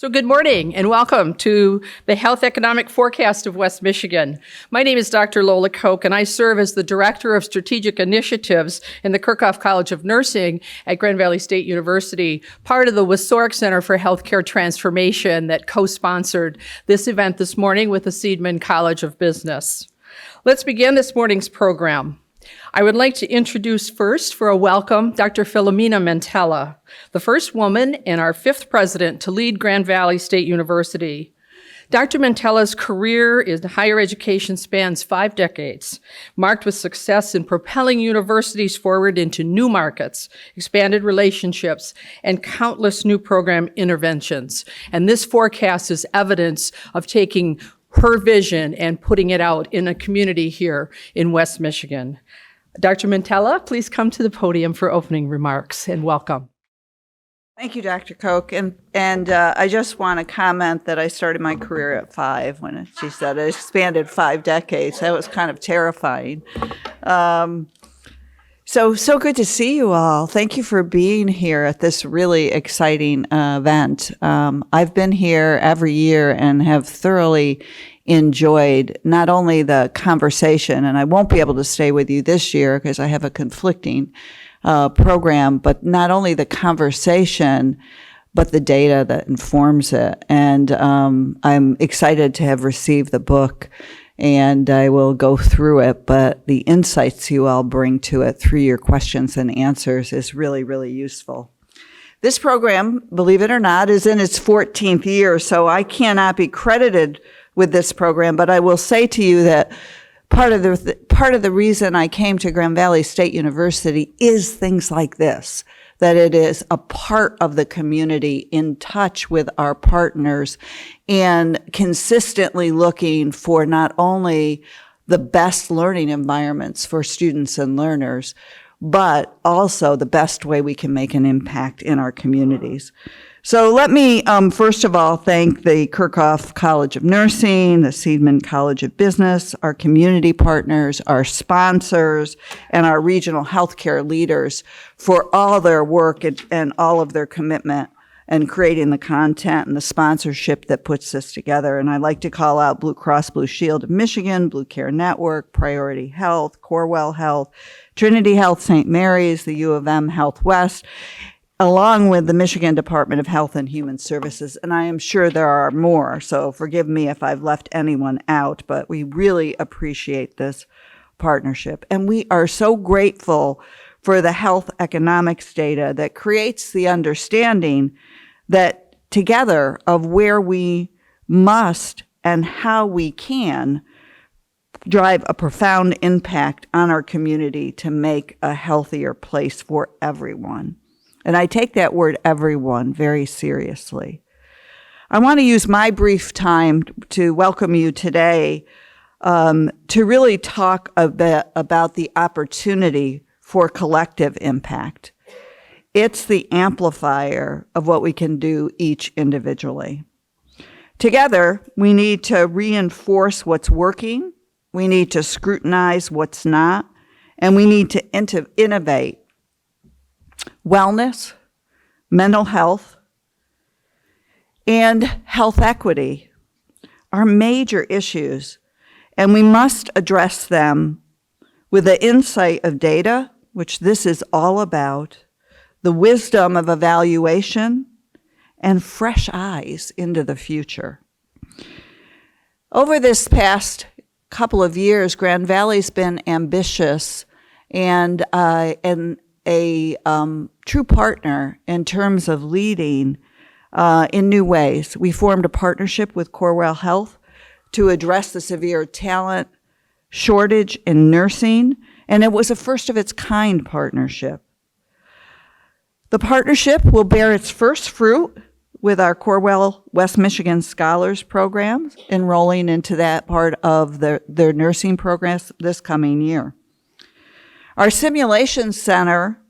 So good morning and welcome to the Health Economic Forecast of West Michigan. My name is Dr. Lola Koch and I serve as the Director of Strategic Initiatives in the Kirchhoff College of Nursing at Grand Valley State University, part of the Wissorek Center for Healthcare Transformation that co-sponsored this event this morning with the Seidman College of Business. Let's begin this morning's program. I would like to introduce first, for a welcome, Dr. Philomena Mentella, the first woman and our fifth president to lead Grand Valley State University. Dr. Mentella's career in higher education spans 5 decades, marked with success in propelling universities forward into new markets, expanded relationships, and countless new program interventions. And this forecast is evidence of taking her vision and putting it out in a community here in West Michigan. Dr. Mentella, please come to the podium for opening remarks and welcome. Thank you, Dr. Koch. And I just want to comment that I started my career at 5 when she said it expanded 5 decades. That was kind of terrifying. So good to see you all. Thank you for being here at this really exciting event. I've been here every year and have thoroughly enjoyed not only the conversation, and I won't be able to stay with you this year because I have a conflicting program, but not only the conversation, but the data that informs it. And I'm excited to have received the book, and I will go through it, but the insights you all bring to it through your questions and answers is really, really useful. This program, believe it or not, is in its 14th year, so I cannot be credited with this program, but I will say to you that part of the reason I came to Grand Valley State University is things like this, that it is a part of the community, in touch with our partners, and consistently looking for not only the best learning environments for students and learners, but also the best way we can make an impact in our communities. So let me, first of all, thank the Kirchhoff College of Nursing, the Seidman College of Business, our community partners, our sponsors, and our regional healthcare leaders for all their work and all of their commitment and creating the content and the sponsorship that puts this together. And I'd like to call out Blue Cross Blue Shield of Michigan, Blue Care Network, Priority Health, Corewell Health, Trinity Health St. Mary's, the U of M Health West, along with the Michigan Department of Health and Human Services. And I am sure there are more, so forgive me if I've left anyone out, but we really appreciate this partnership. And we are so grateful for the health economics data that creates the understanding that together of where we must and how we can drive a profound impact on our community to make a healthier place for everyone. And I take that word everyone very seriously. I want to use my brief time to welcome you today to really talk a bit about the opportunity for collective impact. It's the amplifier of what we can do each individually. Together, we need to reinforce what's working, we need to scrutinize what's not, and we need to innovate. Wellness, mental health, and health equity are major issues, and we must address them with the insight of data, which this is all about, the wisdom of evaluation, and fresh eyes into the future. Over this past couple of years, Grand Valley's been ambitious and a true partner in terms of leading in new ways. We formed a partnership with Corewell Health to address the severe talent shortage in nursing, and it was a first of its kind partnership. The partnership will bear its first fruit with our Corewell West Michigan Scholars Program, enrolling into that part of their nursing programs this coming year. Our simulation center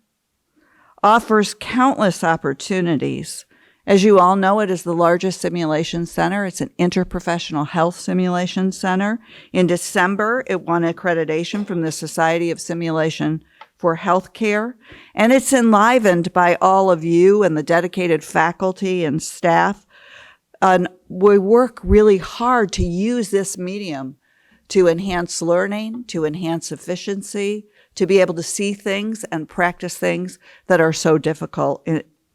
offers countless opportunities. As you all know, it is the largest simulation center. It's an interprofessional health simulation center. In December, it won accreditation from the Society of Simulation for Healthcare, and it's enlivened by all of you and the dedicated faculty and staff we work really hard to use this medium to enhance learning, to enhance efficiency, to be able to see things and practice things that are so difficult,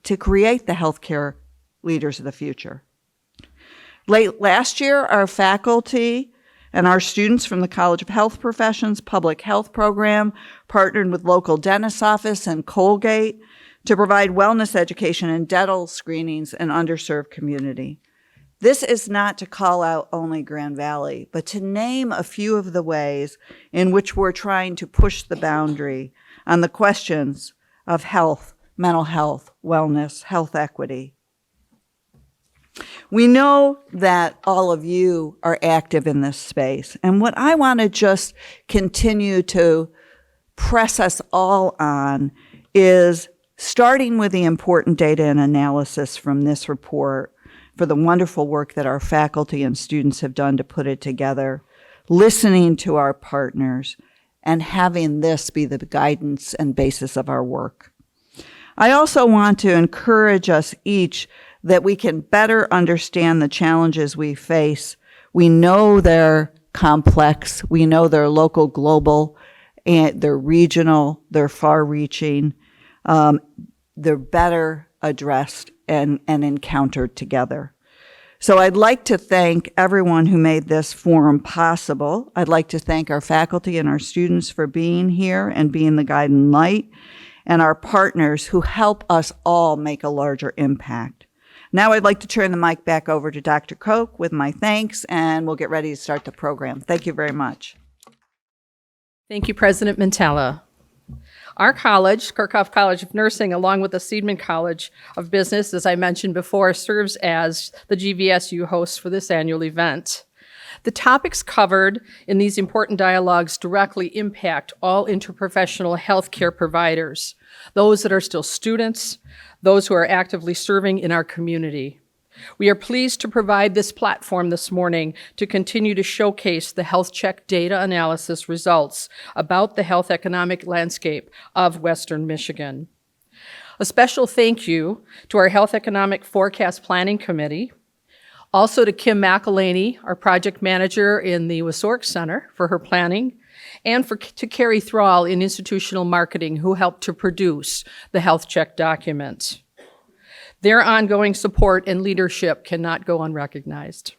to create the healthcare leaders of the future. Late last year, our faculty and our students from the College of Health Professions Public Health Program partnered with local dentist's office and Colgate to provide wellness education and dental screenings in underserved community. This is not to call out only Grand Valley, but to name a few of the ways in which we're trying to push the boundary on the questions of health, mental health, wellness, health equity. We know that all of you are active in this space, and what I want to just continue to press us all on is starting with the important data and analysis from this report for the wonderful work that our faculty and students have done to put it together, listening to our partners, and having this be the guidance and basis of our work. I also want to encourage us each that we can better understand the challenges we face. We know they're complex. We know they're local, global, and they're regional, they're far-reaching. They're better addressed and encountered together. So I'd like to thank everyone who made this forum possible. I'd like to thank our faculty and our students for being here and being the guiding light, and our partners who help us all make a larger impact. Now I'd like to turn the mic back over to Dr. Koch with my thanks, and we'll get ready to start the program. Thank you very much. Thank you, President Mantella. Our college, Kirchhoff College of Nursing, along with the Seidman College of Business, as I mentioned before, serves as the GVSU host for this annual event. The topics covered in these important dialogues directly impact all interprofessional healthcare providers, those that are still students, those who are actively serving in our community. We are pleased to provide this platform this morning to continue to showcase the health check data analysis results about the health economic landscape of Western Michigan. A special thank you to our Health Economic Forecast Planning Committee, also to Kim McElhaney, our project manager in the Wasork Center, for her planning, and to Carrie Thrall in institutional marketing, who helped to produce the health check document. Their ongoing support and leadership cannot go unrecognized.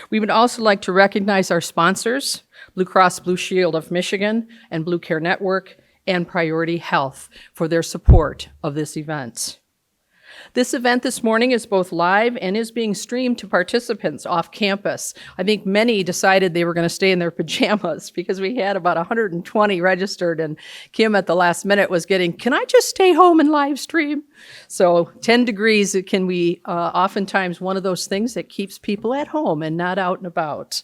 We would also like to recognize our sponsors, Blue Cross Blue Shield of Michigan and Blue Care Network, and Priority Health for their support of this event. This event this morning is both live and is being streamed to participants off campus. I think many decided they were going to stay in their pajamas because we had about 120 registered, and Kim at the last minute was getting, can I just stay home and live stream? So 10 degrees, it can be oftentimes one of those things that keeps people at home and not out and about.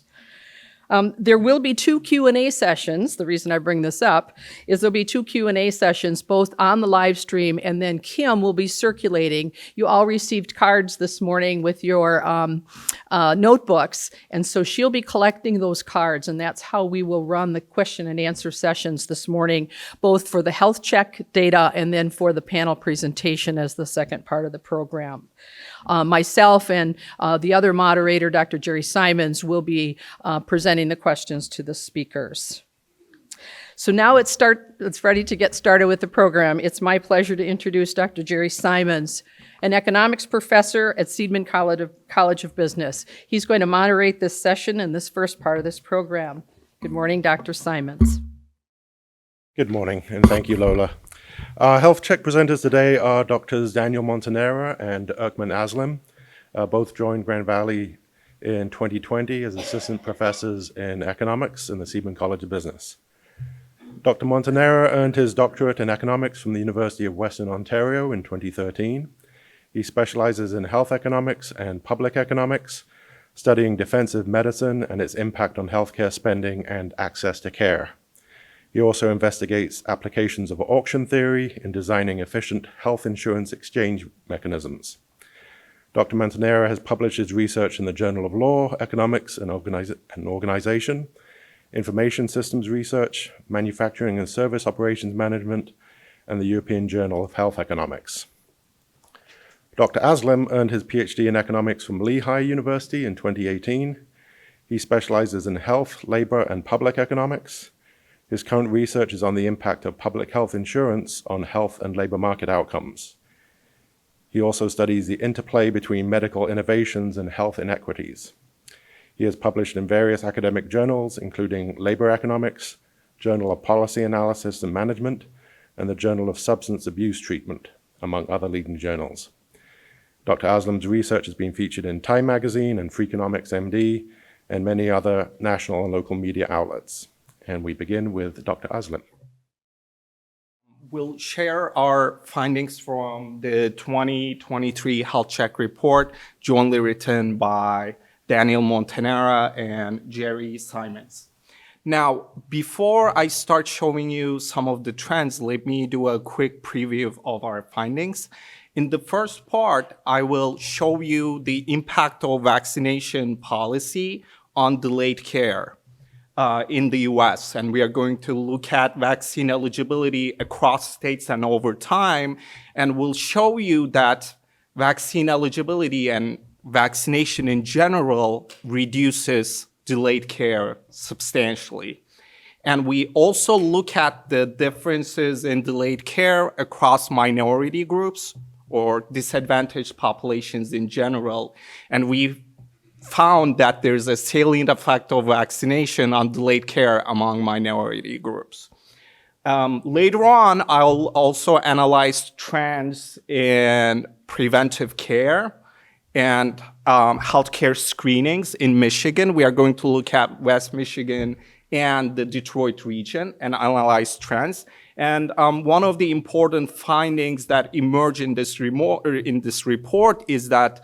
There will be 2 Q&A sessions. The reason I bring this up is there'll be 2 Q&A sessions, both on the live stream, and then Kim will be circulating. You all received cards this morning with your notebooks, and so she'll be collecting those cards, and that's how we will run the question and answer sessions this morning, both for the health check data and then for the panel presentation as the second part of the program. Myself and the other moderator, Dr. Jerry Simons, will be presenting the questions to the speakers. So now it's ready to get started with the program. It's my pleasure to introduce Dr. Jerry Simons, an economics professor at Seidman College of Business. He's going to moderate this session and this first part of this program. Good morning, Dr. Simons. Good morning, and thank you, Lola. Our health check presenters today are Drs. Daniel Montanera and Erkman Aslam. Both joined Grand Valley in 2020 as assistant professors in economics in the Seidman College of Business. Dr. Montanera earned his doctorate in economics from the University of Western Ontario in 2013. He specializes in health economics and public economics, studying defensive medicine and its impact on healthcare spending and access to care. He also investigates applications of auction theory in designing efficient health insurance exchange mechanisms. Dr. Montanera has published his research in the Journal of Law, Economics and Organization, Information Systems Research, Manufacturing and Service Operations Management, and the European Journal of Health Economics. Dr. Aslam earned his PhD in economics from Lehigh University in 2018. He specializes in health, labor, and public economics. His current research is on the impact of public health insurance on health and labor market outcomes. He also studies the interplay between medical innovations and health inequities. He has published in various academic journals, including Labor Economics, Journal of Policy Analysis and Management, and the Journal of Substance Abuse Treatment, among other leading journals. Dr. Aslam's research has been featured in Time Magazine and Freakonomics MD, and many other national and local media outlets. And we begin with Dr. Aslam. We'll share our findings from the 2023 Health Check report, jointly written by Daniel Montanera and Jerry Simons. Now, before I start showing you some of the trends, let me do a quick preview of our findings. In the first part, I will show you the impact of vaccination policy on delayed care in the US. And we are going to look at vaccine eligibility across states and over time. And we'll show you that vaccine eligibility and vaccination in general reduces delayed care substantially. And we also look at the differences in delayed care across minority groups or disadvantaged populations in general. And we found that there's a salient effect of vaccination on delayed care among minority groups. Later on, I'll also analyze trends in preventive care and healthcare screenings in Michigan. We are going to look at West Michigan and the Detroit region and analyze trends. And one of the important findings that emerge in this report is that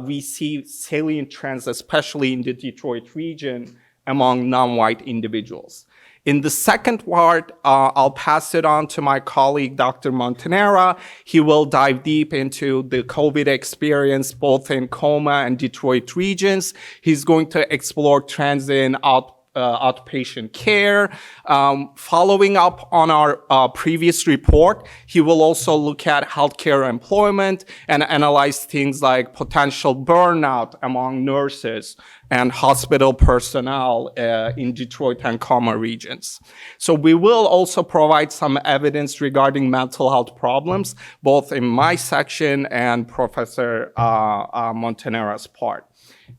we see salient trends, especially in the Detroit region, among non-white individuals. In the second part, I'll pass it on to my colleague, Dr. Montanera. He will dive deep into the COVID experience, both in Coma and Detroit regions. He's going to explore trends in outpatient care. Following up on our previous report, he will also look at healthcare employment and analyze things like potential burnout among nurses and hospital personnel in Detroit and Coma regions. So we will also provide some evidence regarding mental health problems, both in my section and Professor Montanera's part.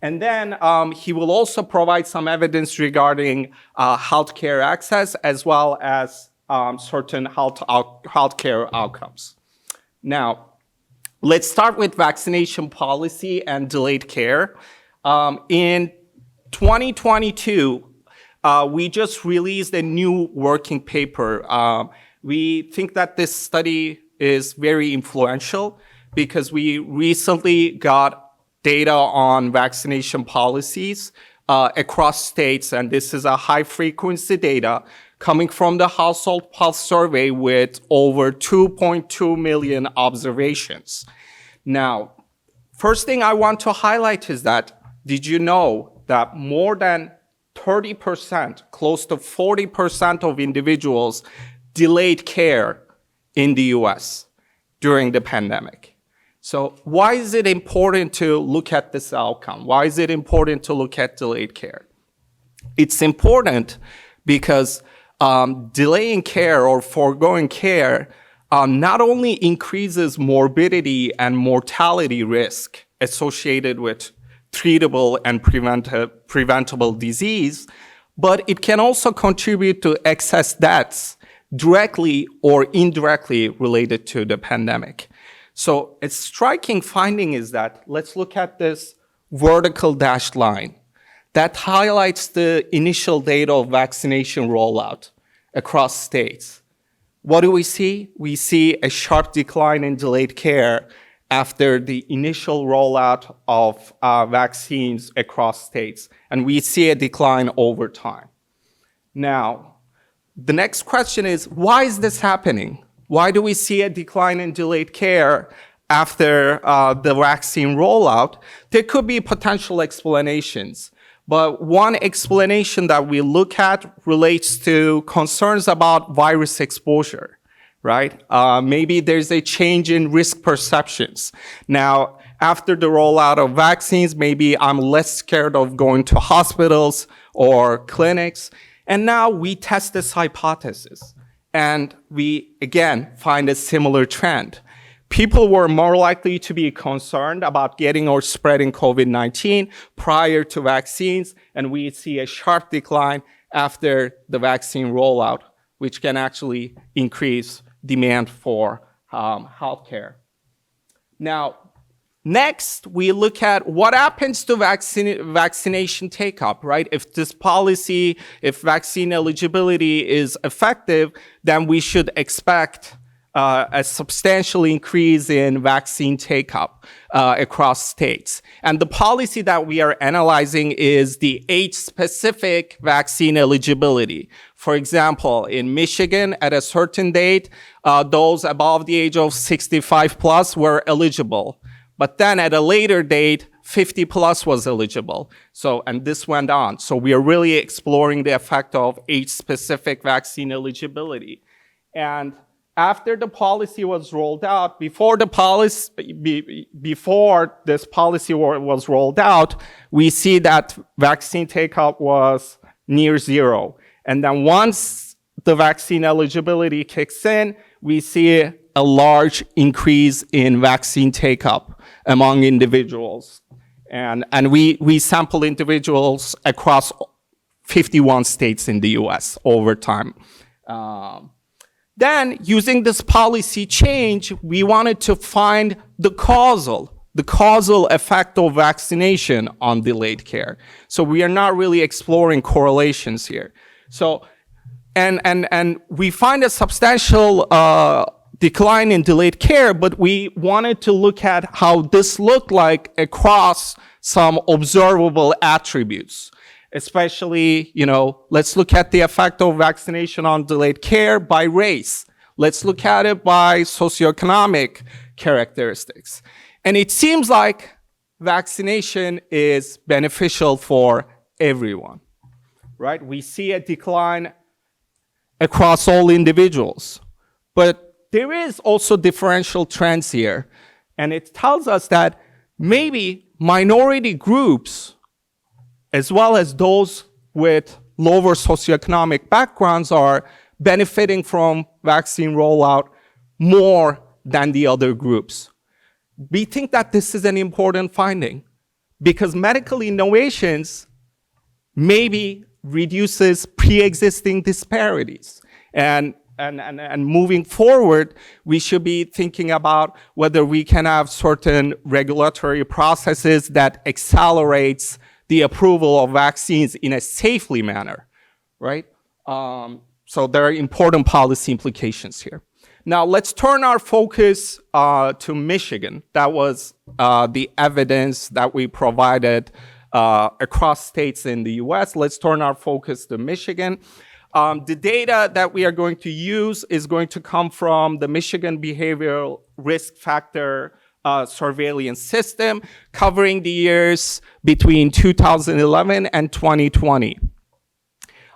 And then he will also provide some evidence regarding healthcare access as well as certain healthcare outcomes. Now, let's start with vaccination policy and delayed care. In 2022, we just released a new working paper. We think that this study is very influential because we recently got data on vaccination policies across states, and this is a high-frequency data coming from the Household Pulse Survey with over 2.2 million observations. Now, first thing I want to highlight is that, did you know that more than 30%, close to 40% of individuals delayed care in the US during the pandemic? So why is it important to look at this outcome? Why is it important to look at delayed care? It's important because delaying care or foregoing care not only increases morbidity and mortality risk associated with treatable and preventable disease, but it can also contribute to excess deaths directly or indirectly related to the pandemic. So a striking finding is that, let's look at this vertical dashed line that highlights the initial data of vaccination rollout across states. What do we see? We see a sharp decline in delayed care after the initial rollout of vaccines across states, and we see a decline over time. Now, the next question is, why is this happening? Why do we see a decline in delayed care after the vaccine rollout? There could be potential explanations, but one explanation that we look at relates to concerns about virus exposure. right? Maybe there's a change in risk perceptions. Now, after the rollout of vaccines, maybe I'm less scared of going to hospitals or clinics. And now we test this hypothesis. And we, again, find a similar trend. People were more likely to be concerned about getting or spreading COVID-19 prior to vaccines, and we see a sharp decline after the vaccine rollout, which can actually increase demand for healthcare. Now, next, we look at what happens to vaccination take-up, right? If this policy, if vaccine eligibility is effective, then we should expect a substantial increase in vaccine take-up across states. And the policy that we are analyzing is the age-specific vaccine eligibility. For example, in Michigan, at a certain date, those above the age of 65 plus were eligible. But then at a later date, 50 plus was eligible. So, and this went on. So we are really exploring the effect of age-specific vaccine eligibility. And after the policy was rolled out, before this policy was rolled out, we see that vaccine take-up was near zero. And then once the vaccine eligibility kicks in, we see a large increase in vaccine take-up among individuals. And we sample individuals across 51 states in the US over time. Then, using this policy change, we wanted to find the causal effect of vaccination on delayed care. So we are not really exploring correlations here. So, and we find a substantial decline in delayed care, but we wanted to look at how this looked like across some observable attributes. Especially, let's look at the effect of vaccination on delayed care by race. Let's look at it by socioeconomic characteristics. And it seems like vaccination is beneficial for everyone, right? We see a decline across all individuals. But there is also differential trends here. And it tells us that maybe minority groups, as well as those with lower socioeconomic backgrounds, are benefiting from vaccine rollout more than the other groups. We think that this is an important finding because medical innovations maybe reduces pre-existing disparities. And moving forward, we should be thinking about whether we can have certain regulatory processes that accelerates the approval of vaccines in a safely manner, right? So there are important policy implications here. Now let's turn our focus to Michigan. That was the evidence that we provided across states in the US. Let's turn our focus to Michigan. The data that we are going to use is going to come from the Michigan Behavioral Risk Factor Surveillance System, covering the years between 2011 and 2020.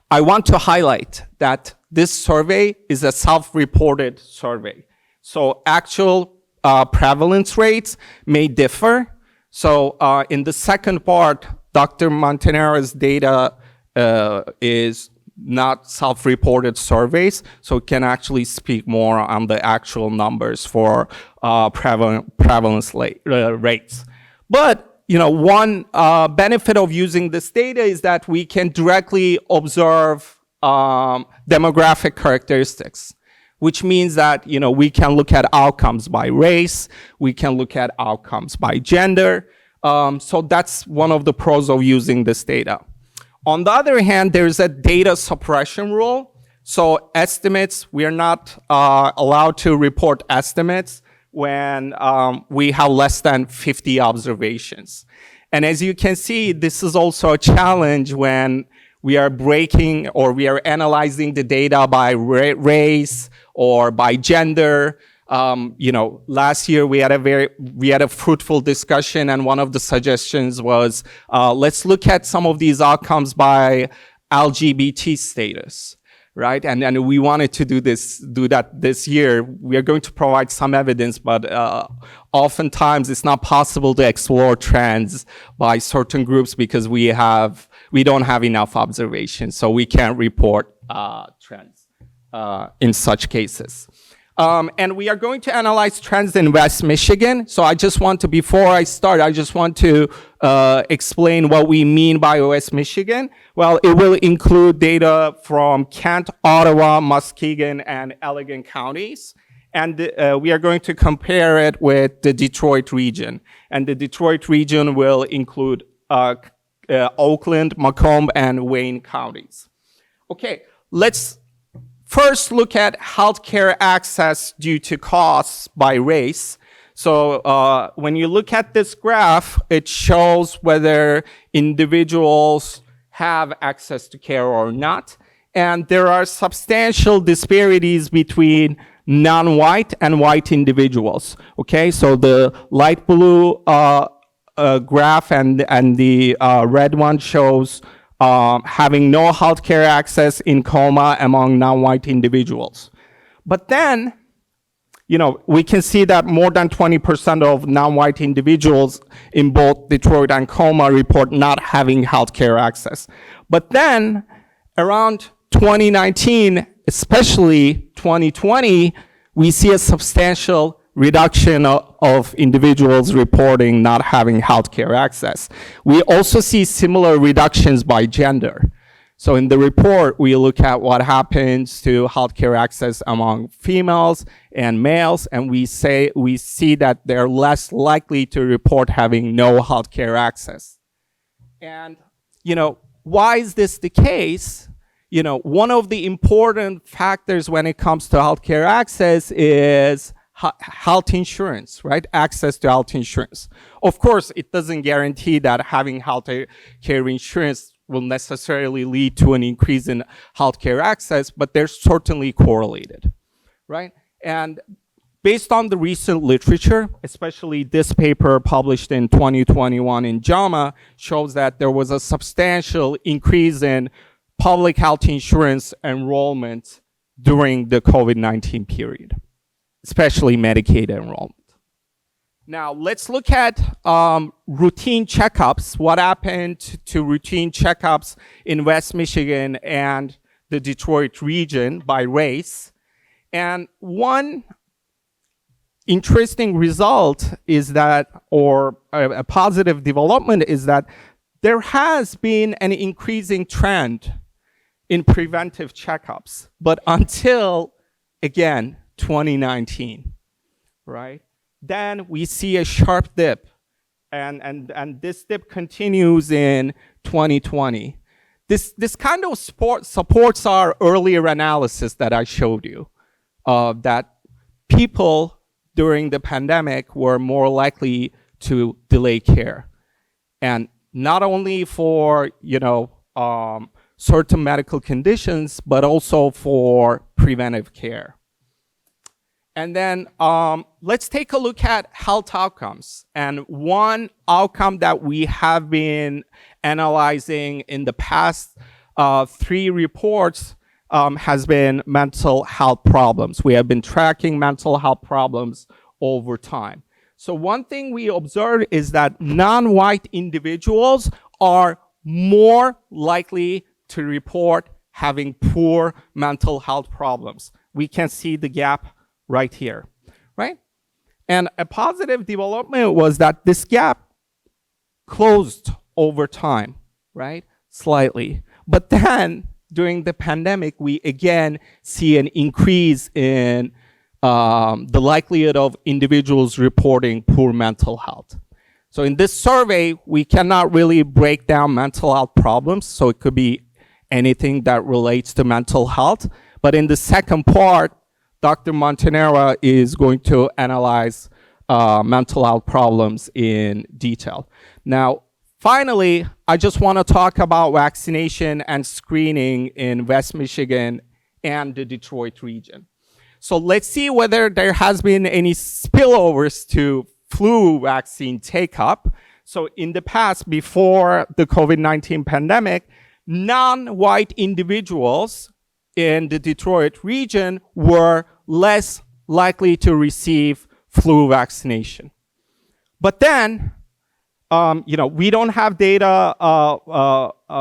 I want to highlight that this survey is a self-reported survey. So actual prevalence rates may differ. So in the second part, Dr. Montanera's data is not self-reported surveys, so it can actually speak more on the actual numbers for prevalence rates. But one benefit of using this data is that we can directly observe demographic characteristics, which means that we can look at outcomes by race, we can look at outcomes by gender. So that's one of the pros of using this data. On the other hand, there's a data suppression rule. So estimates, we are not allowed to report estimates when we have less than 50 observations. And as you can see, this is also a challenge when we are breaking or we are analyzing the data by race or by gender. Last year we had a fruitful discussion, and one of the suggestions was let's look at some of these outcomes by LGBT status. right? And we wanted to do that this year. We are going to provide some evidence, but oftentimes it's not possible to explore trends by certain groups because we don't have enough observations, so we can't report trends in such cases. And we are going to analyze trends in West Michigan. So before I start, I just want to explain what we mean by West Michigan. Well, it will include data from Kent, Ottawa, Muskegon, and Allegan counties. And we are going to compare it with the Detroit region. And the Detroit region will include Oakland, Macomb, and Wayne counties. Okay, let's first look at healthcare access due to costs by race. So when you look at this graph, it shows whether individuals have access to care or not. And there are substantial disparities between non-white and white individuals. Okay, so the light blue graph and the red one shows having no healthcare access in coma among non-white individuals. But then, we can see that more than 20% of non-white individuals in both Detroit and Coma report not having healthcare access. But then, around 2019, especially 2020, we see a substantial reduction of individuals reporting not having healthcare access. We also see similar reductions by gender. So in the report, we look at what happens to healthcare access among females and males, and we see that they're less likely to report having no healthcare access. And, why is this the case? One of the important factors when it comes to healthcare access is health insurance, right? Access to health insurance. Of course, it doesn't guarantee that having health care insurance will necessarily lead to an increase in healthcare access, but they're certainly correlated, right? And based on the recent literature, especially this paper published in 2021 in JAMA, shows that there was a substantial increase in public health insurance enrollment during the COVID-19 period, especially Medicaid enrollment. Now, let's look at routine checkups, what happened to routine checkups in West Michigan and the Detroit region by race. And one interesting result is that, or a positive development is that there has been an increasing trend in preventive checkups, but until, again, 2019, right? Then we see a sharp dip, and this dip continues in 2020. This kind of supports our earlier analysis that I showed you, that people during the pandemic were more likely to delay care, and not only for certain medical conditions, but also for preventive care. And then let's take a look at health outcomes. And one outcome that we have been analyzing in the past 3 reports has been mental health problems. We have been tracking mental health problems over time. So one thing we observed is that non-white individuals are more likely to report having poor mental health problems. We can see the gap right here, right? And a positive development was that this gap closed over time, right? Slightly. But then during the pandemic, we again see an increase in the likelihood of individuals reporting poor mental health. So in this survey, we cannot really break down mental health problems. So it could be anything that relates to mental health. But in the second part, Dr. Montanera is going to analyze mental health problems in detail. Now, finally, I just want to talk about vaccination and screening in West Michigan and the Detroit region. So let's see whether there has been any spillovers to flu vaccine take-up. So in the past, before the COVID-19 pandemic, non-white individuals in the Detroit region were less likely to receive flu vaccination. But then, we don't have data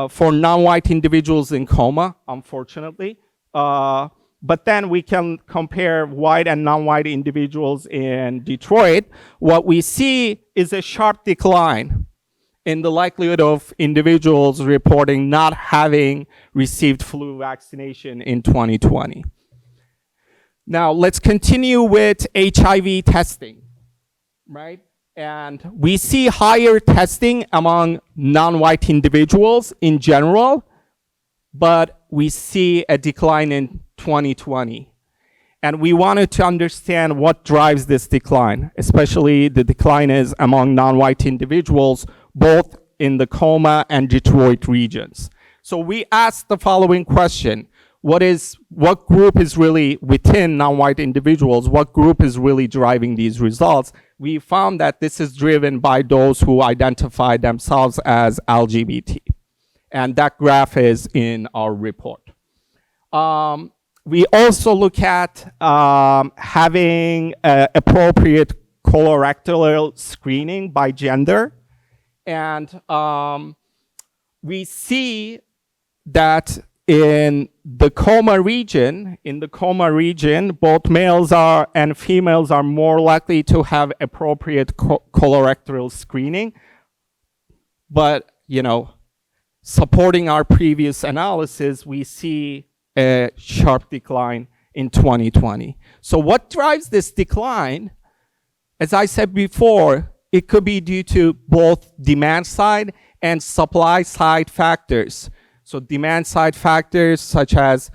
for non-white individuals in coma, unfortunately. But then we can compare white and non-white individuals in Detroit. What we see is a sharp decline in the likelihood of individuals reporting not having received flu vaccination in 2020. Now, let's continue with HIV testing, right? And we see higher testing among non-white individuals in general, but we see a decline in 2020. And we wanted to understand what drives this decline, especially the decline is among non-white individuals, both in the Coma and Detroit regions. So we asked the following question: what group is really within non-white individuals, what group is really driving these results? We found that this is driven by those who identify themselves as LGBT. And that graph is in our report. We also look at having appropriate colorectal screening by gender. And we see that in the Coma region, both males and females are more likely to have appropriate colorectal screening. But, supporting our previous analysis, we see a sharp decline in 2020. So what drives this decline? As I said before, it could be due to both demand side and supply side factors. So demand side factors such as,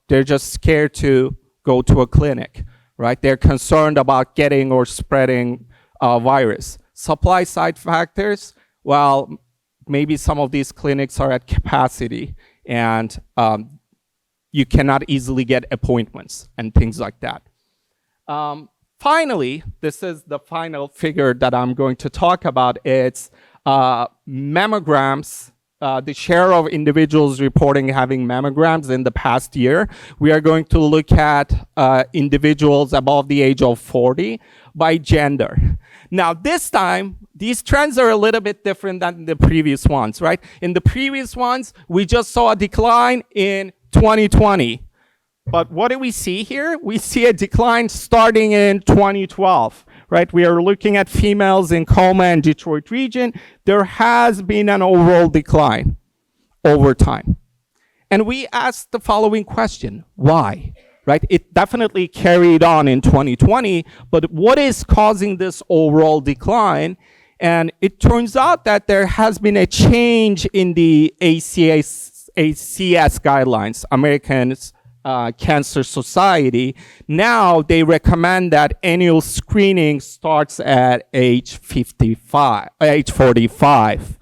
they're just scared to go to a clinic, right? They're concerned about getting or spreading a virus. Supply side factors, maybe some of these clinics are at capacity and you cannot easily get appointments and things like that. Finally, this is the final figure that I'm going to talk about. It's mammograms, the share of individuals reporting having mammograms in the past year. We are going to look at individuals above the age of 40 by gender. Now, this time, these trends are a little bit different than the previous ones, right? In the previous ones, we just saw a decline in 2020. But what do we see here? We see a decline starting in 2012, right? We are looking at females in Coma and Detroit region. There has been an overall decline over time. And we asked the following question: why? Right? It definitely carried on in 2020, but what is causing this overall decline? And it turns out that there has been a change in the ACS guidelines, American Cancer Society. Now they recommend that annual screening starts at age 45.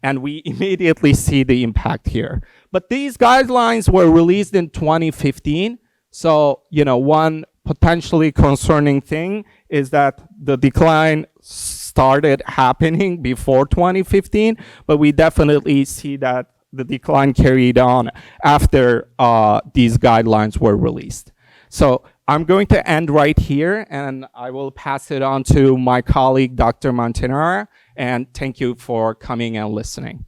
And we immediately see the impact here. But these guidelines were released in 2015. So, one potentially concerning thing is that the decline started happening before 2015, but we definitely see that the decline carried on after these guidelines were released. So I'm going to end right here, and I will pass it on to my colleague, Dr. Montanara, and thank you for coming and listening.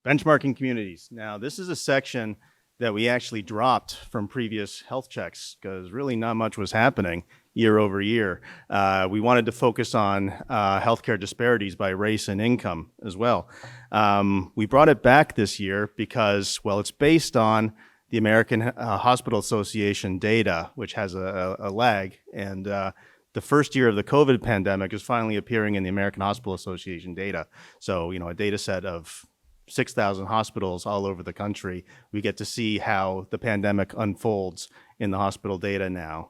Benchmarking communities. Now, this is a section that we actually dropped from previous health checks because really not much was happening year over year. We wanted to focus on healthcare disparities by race and income as well. We brought it back this year because, it's based on the American Hospital Association data, which has a lag. And the first year of the COVID pandemic is finally appearing in the American Hospital Association data. So, a data set of 6,000 hospitals all over the country. We get to see how the pandemic unfolds in the hospital data now.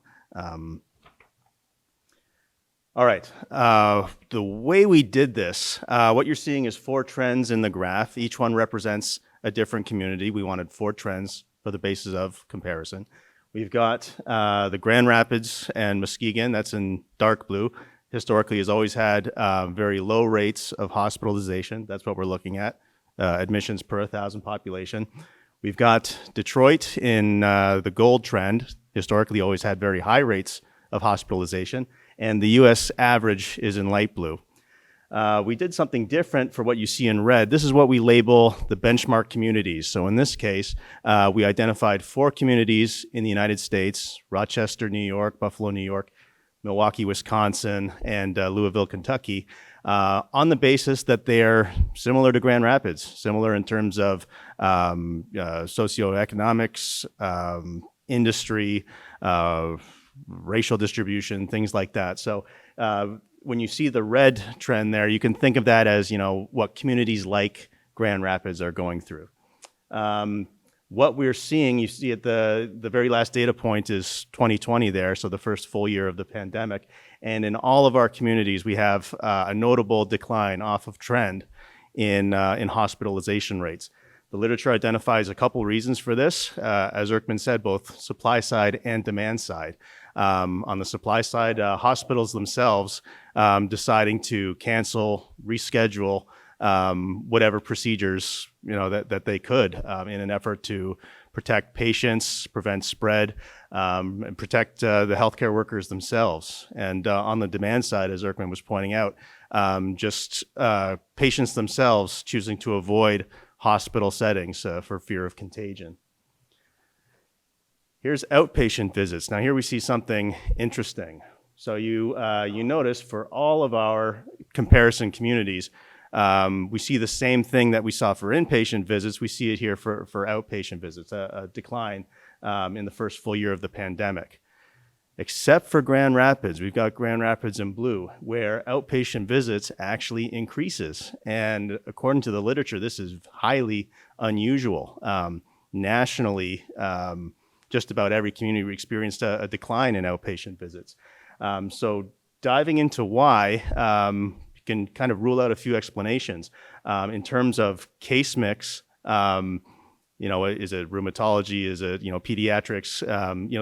All right, the way we did this, what you're seeing is 4 trends in the graph. Each one represents a different community. We wanted 4 trends for the basis of comparison. We've got the Grand Rapids and Muskegon, that's in dark blue. Historically has always had very low rates of hospitalization. That's what we're looking at. Admissions per 1,000 population. We've got Detroit in the gold trend, historically always had very high rates of hospitalization, and the US average is in light blue. We did something different for what you see in red. This is what we label the benchmark communities. So in this case, we identified 4 communities in the United States: Rochester, New York; Buffalo, New York; Milwaukee, Wisconsin; and Louisville, Kentucky, on the basis that they're similar to Grand Rapids, similar in terms of socioeconomics, industry, racial distribution, things like that. So when you see the red trend there, you can think of that as, what communities like Grand Rapids are going through. What we're seeing, you see at the very last data point is 2020 there, so the first full year of the pandemic. And in all of our communities, we have a notable decline off of trend in hospitalization rates. The literature identifies a couple reasons for this. As Erkman said, both supply side and demand side. On the supply side, hospitals themselves deciding to cancel, reschedule whatever procedures that they could in an effort to protect patients, prevent spread, and protect the healthcare workers themselves. And on the demand side, as Erkman was pointing out, just patients themselves choosing to avoid hospital settings for fear of contagion. Here's outpatient visits. Now here we see something interesting. So you notice for all of our comparison communities, we see the same thing that we saw for inpatient visits. We see it here for outpatient visits, a decline in the first full year of the pandemic. Except for Grand Rapids, we've got Grand Rapids in blue, where outpatient visits actually increases. And according to the literature, this is highly unusual. Nationally, just about every community experienced a decline in outpatient visits. So diving into why, you can kind of rule out a few explanations. In terms of case mix, is it rheumatology, is it, pediatrics,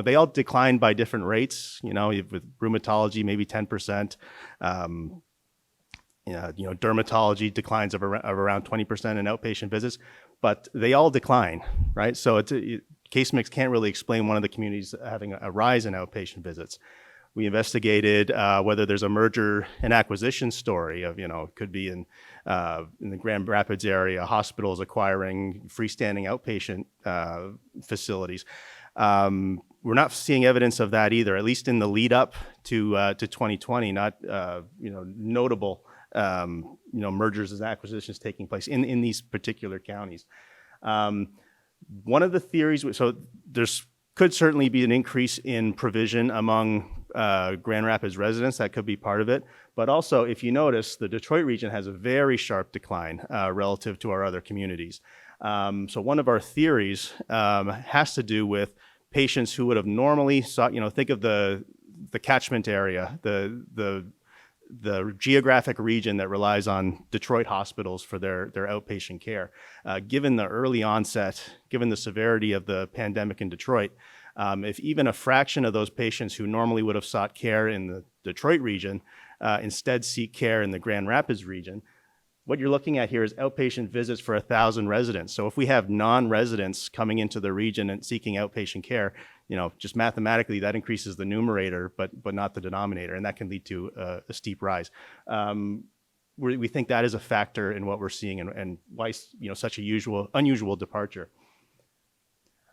they all decline by different rates, with rheumatology, maybe 10%, dermatology declines of around 20% in outpatient visits, but they all decline, right? So case mix can't really explain one of the communities having a rise in outpatient visits. We investigated whether there's a merger and acquisition story of, it could be in the Grand Rapids area, hospitals acquiring freestanding outpatient facilities. We're not seeing evidence of that either, at least in the lead up to 2020, not, notable, mergers and acquisitions taking place in these particular counties. One of the theories, so could certainly be an increase in provision among Grand Rapids residents. That could be part of it. But also, if you notice, the Detroit region has a very sharp decline relative to our other communities. So one of our theories has to do with patients who would have normally sought, think of the catchment area, the geographic region that relies on Detroit hospitals for their outpatient care. Given the early onset, given the severity of the pandemic in Detroit, if even a fraction of those patients who normally would have sought care in the Detroit region instead seek care in the Grand Rapids region, what you're looking at here is outpatient visits for 1,000 residents. So if we have non-residents coming into the region and seeking outpatient care, just mathematically that increases the numerator, but not the denominator, and that can lead to a steep rise. We think that is a factor in what we're seeing and why such a unusual departure.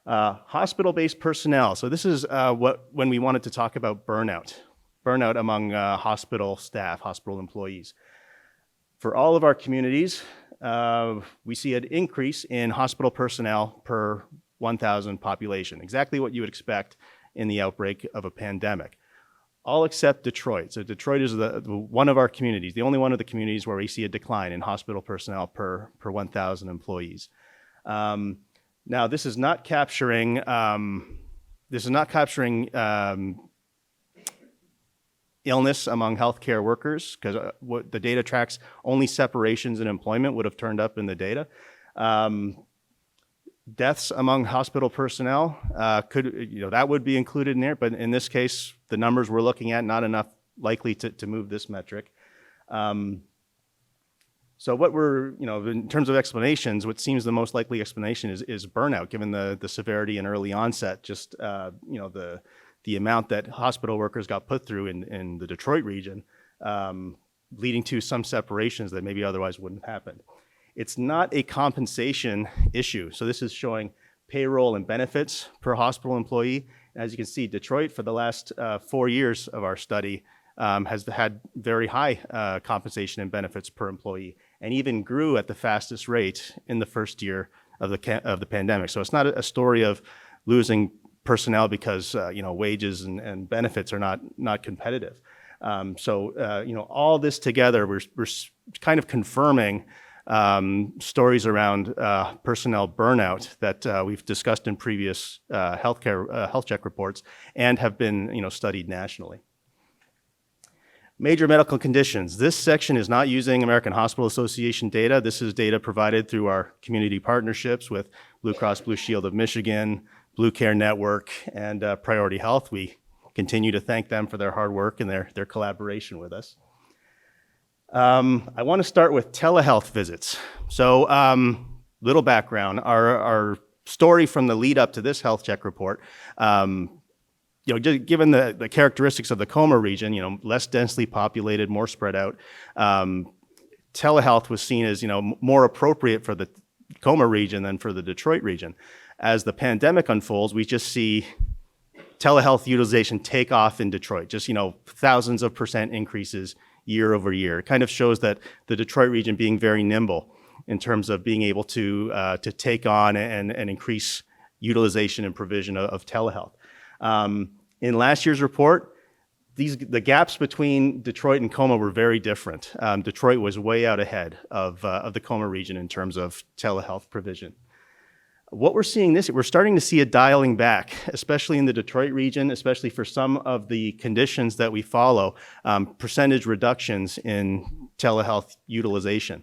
Hospital-based personnel. So this is when we wanted to talk about burnout among hospital staff, hospital employees. For all of our communities, we see an increase in hospital personnel per 1,000 population, exactly what you would expect in the outbreak of a pandemic, all except Detroit. So Detroit is one of our communities, the only one of the communities where we see a decline in hospital personnel per 1,000 employees. Now, this is not capturing illness among healthcare workers, because what the data tracks only separations in employment would have turned up in the data. Deaths among hospital personnel that would be included in there, but in this case, the numbers we're looking at, not enough likely to move this metric. So what we're, in terms of explanations, what seems the most likely explanation is burnout, given the severity and early onset, just, the amount that hospital workers got put through in the Detroit region, leading to some separations that maybe otherwise wouldn't have happened. It's not a compensation issue. So this is showing payroll and benefits per hospital employee. As you can see, Detroit, for the last 4 years of our study, has had very high compensation and benefits per employee, and even grew at the fastest rate in the first year of the pandemic. So it's not a story of losing personnel because wages and benefits are not competitive. All this together, we're kind of confirming stories around personnel burnout that we've discussed in previous health check reports and have been studied nationally. Major medical conditions. This section is not using American Hospital Association data. This is data provided through our community partnerships with Blue Cross Blue Shield of Michigan, Blue Care Network, and Priority Health. We continue to thank them for their hard work and their collaboration with us. I want to start with telehealth visits. So little background. Our story from the lead up to this health check report, just given the characteristics of the Coma region, less densely populated, more spread out, telehealth was seen as, more appropriate for the Coma region than for the Detroit region. As the pandemic unfolds, we just see telehealth utilization take off in Detroit, just, thousands of % increases year over year. It kind of shows that the Detroit region being very nimble in terms of being able to take on and increase utilization and provision of telehealth. In last year's report, the gaps between Detroit and Coma were very different. Detroit was way out ahead of the Coma region in terms of telehealth provision. What we're seeing we're starting to see a dialing back, especially in the Detroit region, especially for some of the conditions that we follow, percentage reductions in telehealth utilization.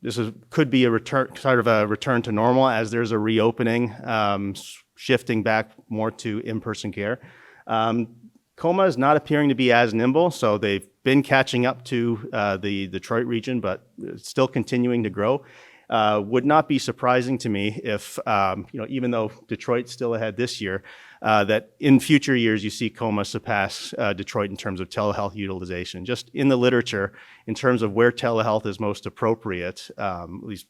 This could be a return to normal as there's a reopening, shifting back more to in-person care. Coma is not appearing to be as nimble, so they've been catching up to the Detroit region, but still continuing to grow. Would not be surprising to me if, even though Detroit's still ahead this year, that in future years you see Coma surpass Detroit in terms of telehealth utilization. Just in the literature, in terms of where telehealth is most appropriate, at least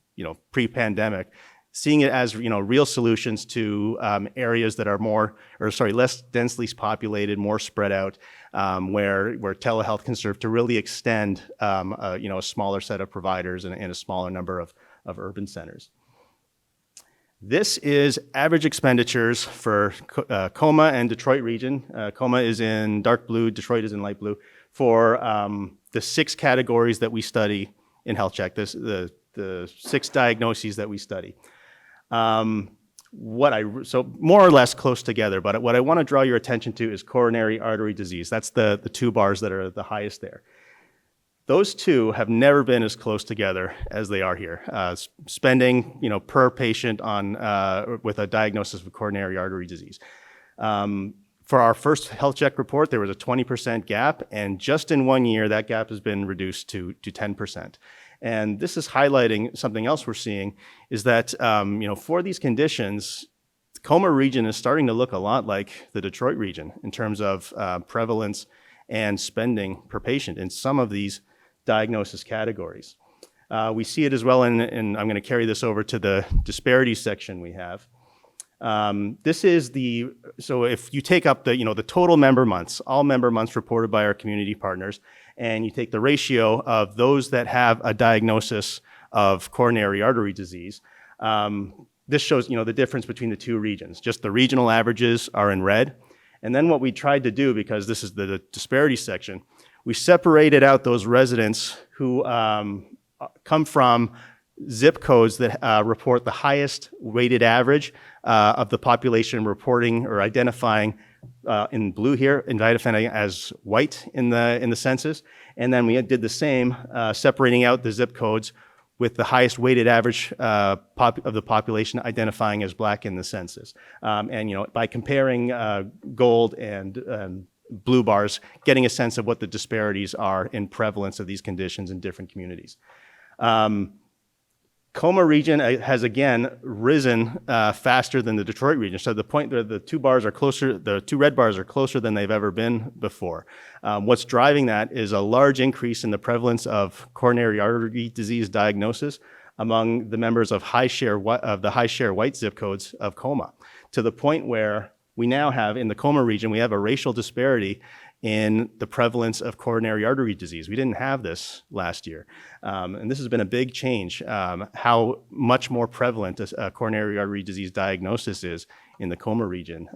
pre-pandemic, seeing it as real solutions to areas that are less densely populated, more spread out, where telehealth can serve to really extend a smaller set of providers and a smaller number of urban centers. This is average expenditures for Coma and Detroit region. Coma is in dark blue, Detroit is in light blue, for the 6 categories that we study in health check, the 6 diagnoses that we study. So more or less close together, but what I want to draw your attention to is coronary artery disease. That's the 2 bars that are the highest there. Those 2 have never been as close together as they are here. Spending, per patient on with a diagnosis of coronary artery disease. For our first health check report, there was a 20% gap, and just in 1 year, that gap has been reduced to 10%. And this is highlighting something else we're seeing is that, for these conditions, the Coma region is starting to look a lot like the Detroit region in terms of prevalence and spending per patient in some of these diagnosis categories. We see it as well in I'm going to carry this over to the disparities section we have. So if you take up the total member months, all member months reported by our community partners, and you take the ratio of those that have a diagnosis of coronary artery disease, this shows the difference between the 2 regions. Just the regional averages are in red. And then what we tried to do, because this is the disparity section, we separated out those residents who come from zip codes that report the highest weighted average of the population reporting or identifying in blue here, identifying as white in the census. And then we did the same, separating out the zip codes with the highest weighted average of the population identifying as black in the census. And by comparing gold and blue bars, getting a sense of what the disparities are in prevalence of these conditions in different communities. Coma region has again risen faster than the Detroit region. So the point there, the two red bars are closer than they've ever been before. What's driving that is a large increase in the prevalence of coronary artery disease diagnosis among the members of the high share white zip codes of Coma, to the point where we now have in the Coma region, we have a racial disparity in the prevalence of coronary artery disease. We didn't have this last year. And this has been a big change, how much more prevalent a coronary artery disease diagnosis is in the Coma region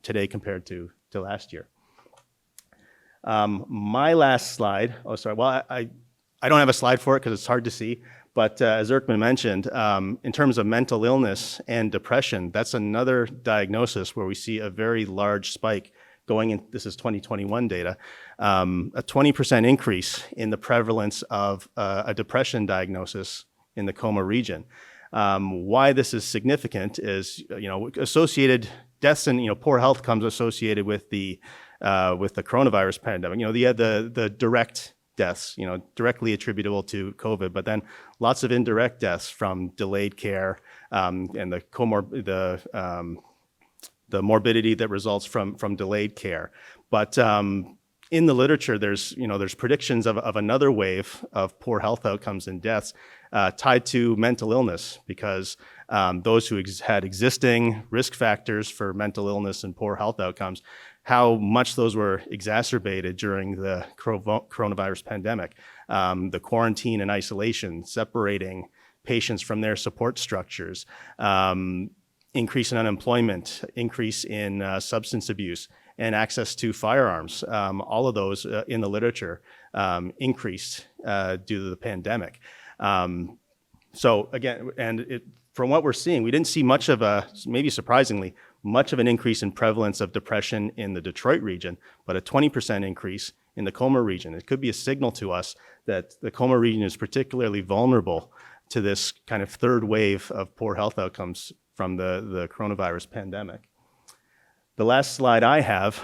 today compared to last year. My last slide, I don't have a slide for it because it's hard to see, but as Erkman mentioned, in terms of mental illness and depression, that's another diagnosis where we see a very large spike going in, this is 2021 data, a 20% increase in the prevalence of a depression diagnosis in the Coma region. Why this is significant is, associated deaths and, poor health comes associated with the coronavirus pandemic. The direct deaths, directly attributable to COVID, but then lots of indirect deaths from delayed care and the morbidity that results from delayed care. But in the literature, there's predictions of another wave of poor health outcomes and deaths tied to mental illness, because those who had existing risk factors for mental illness and poor health outcomes, how much those were exacerbated during the coronavirus pandemic. The quarantine and isolation, separating patients from their support structures, increase in unemployment, increase in substance abuse, and access to firearms. All of those in the literature increased due to the pandemic. So again, from what we're seeing, we didn't see much of maybe surprisingly, much of an increase in prevalence of depression in the Detroit region, but a 20% increase in the Coma region. It could be a signal to us that the Coma region is particularly vulnerable to this kind of third wave of poor health outcomes from the coronavirus pandemic. The last slide I have,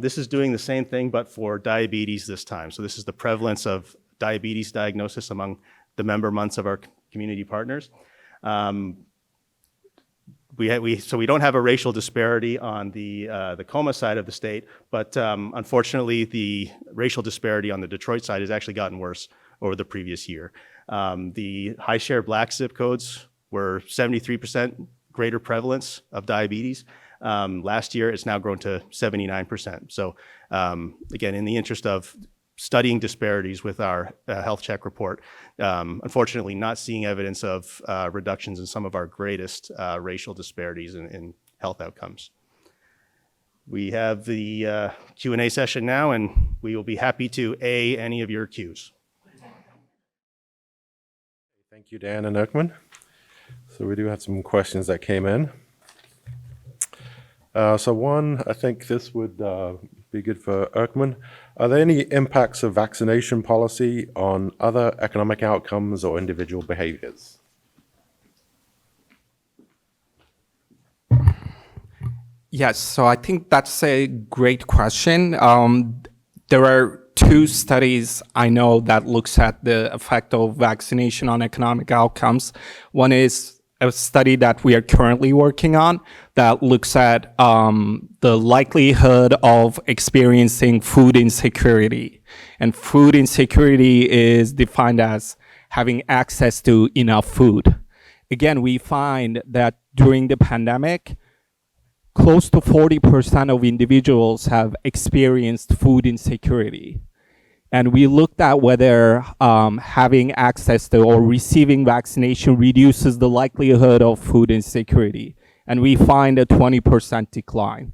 this is doing the same thing, but for diabetes this time. So this is the prevalence of diabetes diagnosis among the member months of our community partners. So we don't have a racial disparity on the Coma side of the state, but unfortunately the racial disparity on the Detroit side has actually gotten worse over the previous year. The high share Black zip codes were 73% greater prevalence of diabetes. Last year, it's now grown to 79%. So again, in the interest of studying disparities with our health check report, unfortunately not seeing evidence of reductions in some of our greatest racial disparities in health outcomes. We have the Q&A session now, and we will be happy to A, any of your Qs. Thank you, Dan and Erkman. So we do have some questions that came in. So one, I think this would be good for Erkman. Are there any impacts of vaccination policy on other economic outcomes or individual behaviors? Yes, so I think that's a great question. There are two studies I know that looks at the effect of vaccination on economic outcomes. One is a study that we are currently working on that looks at the likelihood of experiencing food insecurity. And food insecurity is defined as having access to enough food. Again, we find that during the pandemic, close to 40% of individuals have experienced food insecurity. And we looked at whether having access to or receiving vaccination reduces the likelihood of food insecurity. And we find a 20% decline,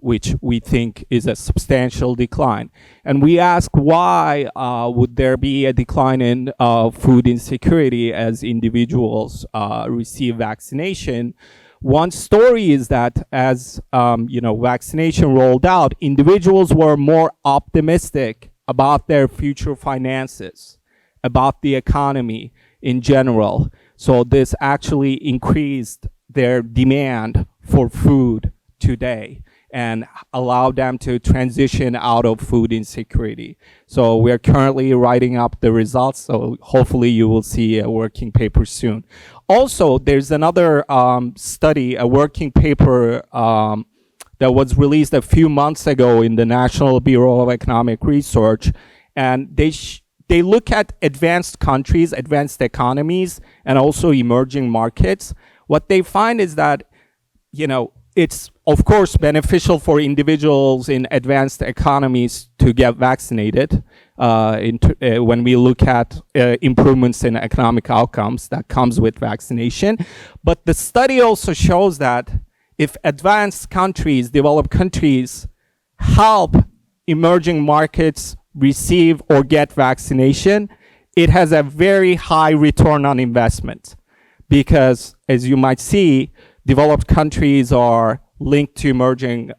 which we think is a substantial decline. And we ask why would there be a decline in food insecurity as individuals receive vaccination. One story is that as vaccination rolled out, individuals were more optimistic about their future finances, about the economy in general. So this actually increased their demand for food today. and allow them to transition out of food insecurity. So we're currently writing up the results, so hopefully you will see a working paper soon. Also, there's another study, a working paper that was released a few months ago in the National Bureau of Economic Research, and they look at advanced countries, advanced economies, and also emerging markets. What they find is that, it's of course beneficial for individuals in advanced economies to get vaccinated when we look at improvements in economic outcomes that comes with vaccination. But the study also shows that if advanced countries, developed countries, help emerging markets receive or get vaccination, it has a very high return on investment. Because as you might see, developed countries are linked to emerging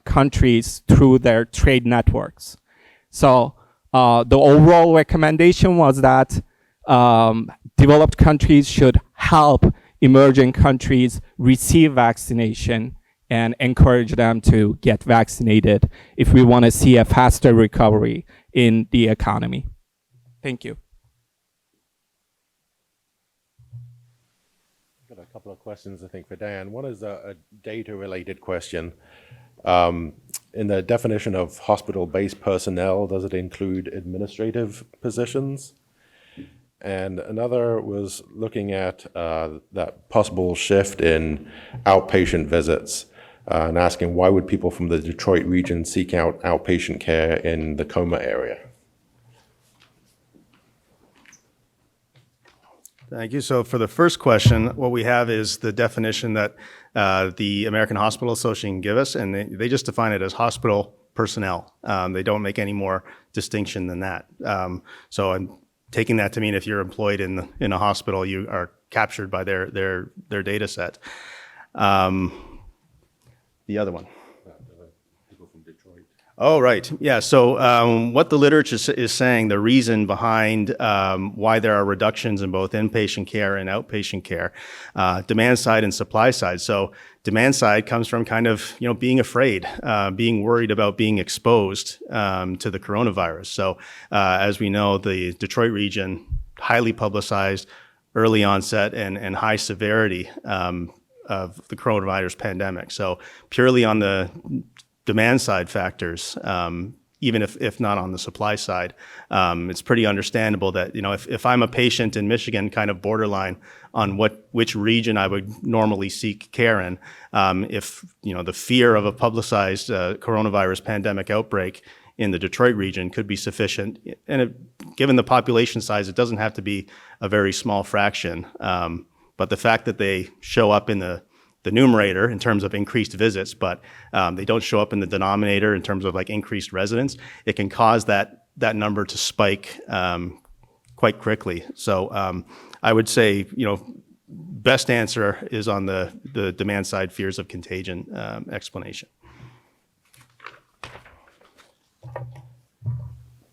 countries through their trade networks. So the overall recommendation was that developed countries should help emerging countries receive vaccination and encourage them to get vaccinated if we want to see a faster recovery in the economy. Thank you. Got a couple of questions, I think, for Dan. One is a data-related question. In the definition of hospital-based personnel, does it include administrative positions? And another was looking at that possible shift in outpatient visits and asking why would people from the Detroit region seek out outpatient care in the Coma area? Thank you. So for the first question, what we have is the definition that the American Hospital Association give us, and they just define it as hospital personnel. They don't make any more distinction than that. So I'm taking that to mean if you're employed in a hospital, you are captured by their data set. The other one. People from Detroit. Oh, right. Yeah. So what the literature is saying, the reason behind why there are reductions in both inpatient care and outpatient care, demand side and supply side. So demand side comes from kind of, being afraid, being worried about being exposed to the coronavirus. So as we know, the Detroit region, highly publicized, early onset and high severity of the coronavirus pandemic. So purely on the demand side factors, even if not on the supply side, it's pretty understandable that, if I'm a patient in Michigan, kind of borderline on which region I would normally seek care in, if, the fear of a publicized coronavirus pandemic outbreak in the Detroit region could be sufficient. And given the population size, it doesn't have to be a very small fraction. But the fact that they show up in the numerator in terms of increased visits, but they don't show up in the denominator in terms of like increased residents, it can cause that number to spike quite quickly. So I would say, best answer is on the demand side fears of contagion explanation.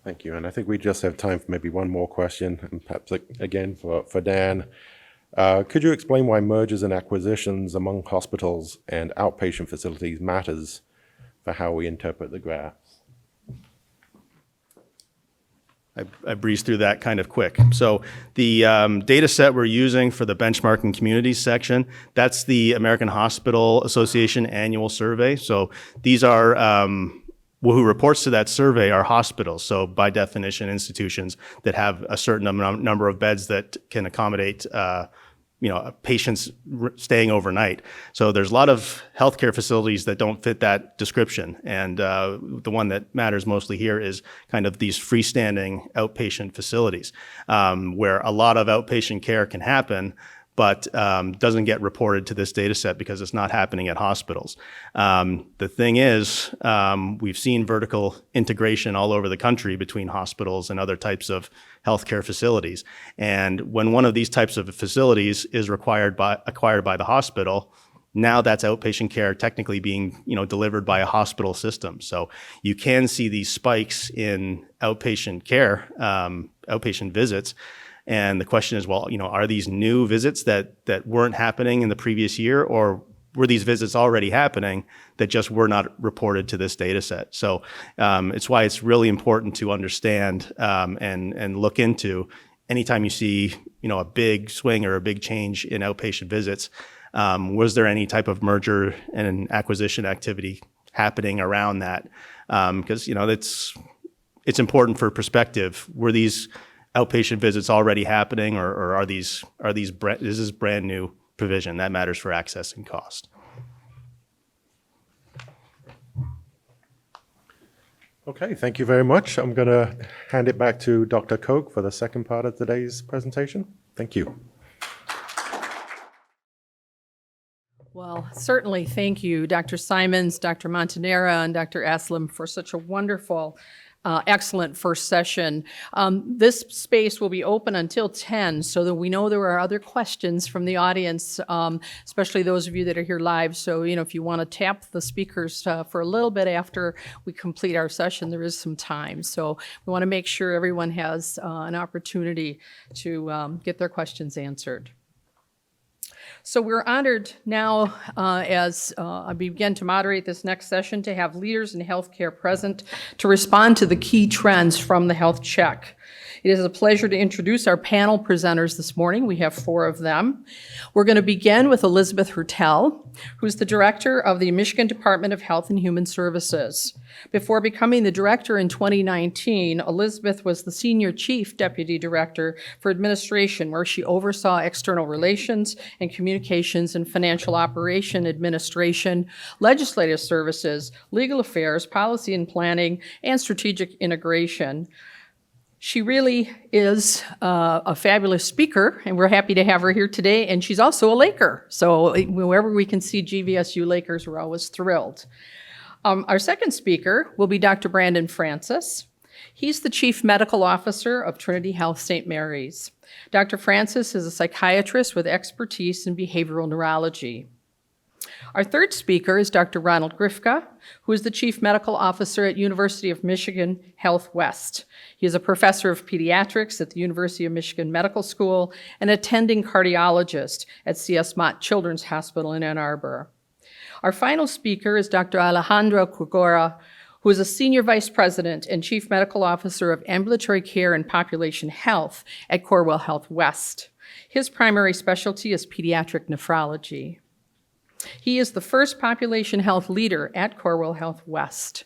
Thank you. And I think we just have time for maybe one more question, and perhaps again for Dan. Could you explain why mergers and acquisitions among hospitals and outpatient facilities matters for how we interpret the graphs? I breezed through that kind of quick. So the data set we're using for the benchmarking communities section, that's the American Hospital Association annual survey. So these are who reports to that survey are hospitals. So by definition, institutions that have a certain number of beds that can accommodate patients staying overnight. So there's a lot of healthcare facilities that don't fit that description. And the one that matters mostly here is kind of these freestanding outpatient facilities where a lot of outpatient care can happen, but doesn't get reported to this data set because it's not happening at hospitals. The thing is, we've seen vertical integration all over the country between hospitals and other types of healthcare facilities. And when one of these types of facilities is acquired by the hospital, now that's outpatient care technically being delivered by a hospital system. So you can see these spikes in outpatient care, outpatient visits. And the question is, well, are these new visits that weren't happening in the previous year, or were these visits already happening that just were not reported to this data set? So it's why it's really important to understand and look into anytime you see, a big swing or a big change in outpatient visits. Was there any type of merger and acquisition activity happening around that? Because it's important for perspective. Were these outpatient visits already happening, or is this brand new provision? That matters for access and cost. Okay, thank you very much. I'm going to hand it back to Dr. Koch for the second part of today's presentation. Thank you. Well, certainly thank you, Dr. Simons, Dr. Montanera, and Dr. Aslam for such a wonderful, excellent first session. This space will be open until 10, so that we know there are other questions from the audience, especially those of you that are here live. So, if you want to tap the speakers for a little bit after we complete our session, there is some time. So we want to make sure everyone has an opportunity to get their questions answered. So we're honored now, as I begin to moderate this next session, to have leaders in healthcare present to respond to the key trends from the health check. It is a pleasure to introduce our panel presenters this morning. We have 4 of them. We're going to begin with Elizabeth Hertel, who's the director of the Michigan Department of Health and Human Services. Before becoming the director in 2019, Elizabeth was the senior chief deputy director for administration, where she oversaw external relations and communications and financial operation administration, legislative services, legal affairs, policy and planning, and strategic integration. She really is a fabulous speaker, and we're happy to have her here today. And she's also a Laker. So wherever we can see GVSU Lakers, we're always thrilled. Our second speaker will be Dr. Brandon Francis. He's the Chief Medical Officer of Trinity Health St. Mary's. Dr. Francis is a psychiatrist with expertise in behavioral neurology. Our third speaker is Dr. Ronald Grifka, who is the Chief Medical Officer at University of Michigan Health West. He is a professor of pediatrics at the University of Michigan Medical School and attending cardiologist at C.S. Mott Children's Hospital in Ann Arbor. Our final speaker is Dr. Alejandro Kugora, who is a Senior Vice President and Chief Medical Officer of Ambulatory Care and Population Health at Corewell Health West. His primary specialty is pediatric nephrology. He is the first population health leader at Corewell Health West.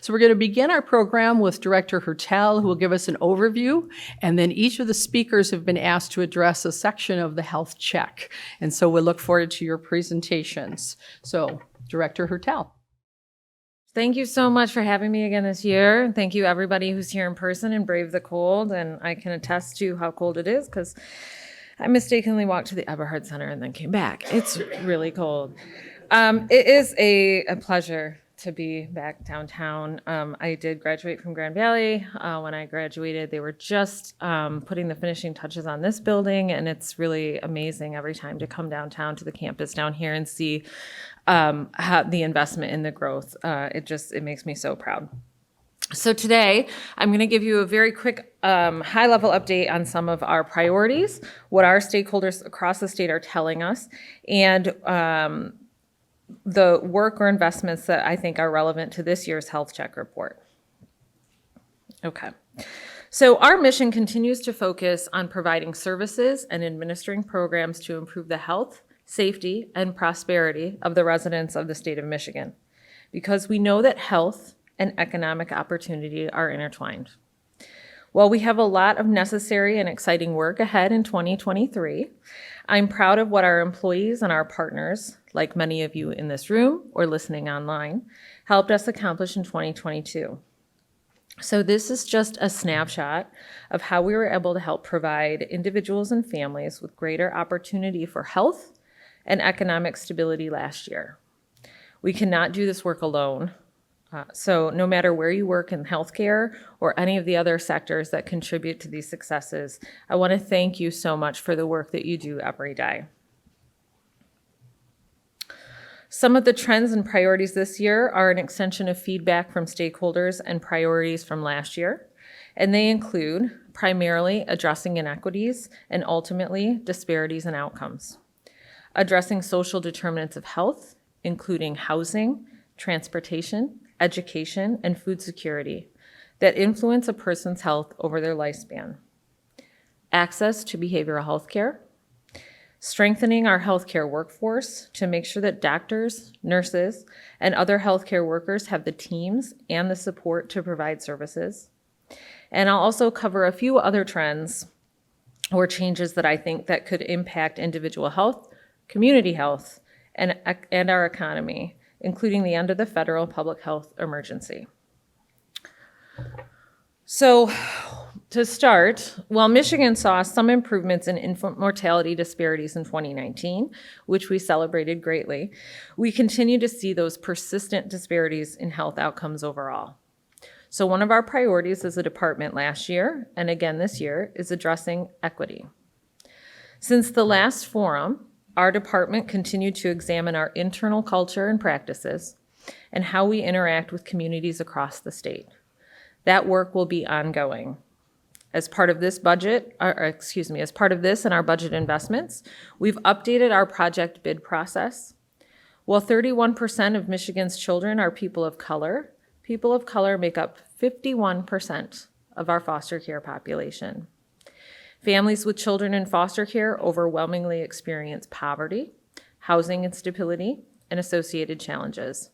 So we're going to begin our program with Director Hertel, who will give us an overview, and then each of the speakers have been asked to address a section of the health check. And so we'll look forward to your presentations. So, Director Hertel. Thank you so much for having me again this year. Thank you everybody who's here in person and braved the cold, and I can attest to how cold it is because I mistakenly walked to the Eberhard Center and then came back. It's really cold. It is a pleasure to be back downtown. I did graduate from Grand Valley. When I graduated, they were just putting the finishing touches on this building, and it's really amazing every time to come downtown to the campus down here and see how the investment in the growth. It makes me so proud. So today, I'm going to give you a very quick high-level update on some of our priorities, what our stakeholders across the state are telling us, and the work or investments that I think are relevant to this year's health check report. Okay. So our mission continues to focus on providing services and administering programs to improve the health, safety, and prosperity of the residents of the state of Michigan, because we know that health and economic opportunity are intertwined. While we have a lot of necessary and exciting work ahead in 2023, I'm proud of what our employees and our partners, like many of you in this room or listening online, helped us accomplish in 2022. So this is just a snapshot of how we were able to help provide individuals and families with greater opportunity for health and economic stability last year. We cannot do this work alone. So no matter where you work in healthcare or any of the other sectors that contribute to these successes, I want to thank you so much for the work that you do every day. Some of the trends and priorities this year are an extension of feedback from stakeholders and priorities from last year, and they include primarily addressing inequities and ultimately disparities in outcomes. addressing social determinants of health, including housing, transportation, education, and food security that influence a person's health over their lifespan. Access to behavioral health care, strengthening our healthcare workforce to make sure that doctors, nurses, and other healthcare workers have the teams and the support to provide services. And I'll also cover a few other trends or changes that I think that could impact individual health, community health, and our economy, including the end of the federal public health emergency. So, to start, while Michigan saw some improvements in infant mortality disparities in 2019, which we celebrated greatly, we continue to see those persistent disparities in health outcomes overall. So one of our priorities as a department last year, and again this year, is addressing equity. Since the last forum, our department continued to examine our internal culture and practices and how we interact with communities across the state. That work will be ongoing. As part of this as part of this and our budget investments, we've updated our project bid process. While 31% of Michigan's children are people of color make up 51% of our foster care population. Families with children in foster care overwhelmingly experience poverty, housing instability, and associated challenges.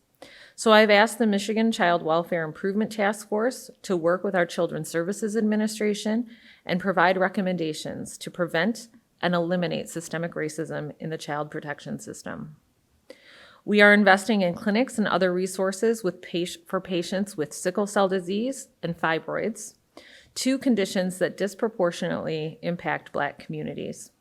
So I've asked the Michigan Child Welfare Improvement Task Force to work with our Children's Services Administration and provide recommendations to prevent and eliminate systemic racism in the child protection system. We are investing in clinics and other resources for patients with sickle cell disease and fibroids, two conditions that disproportionately impact Black communities.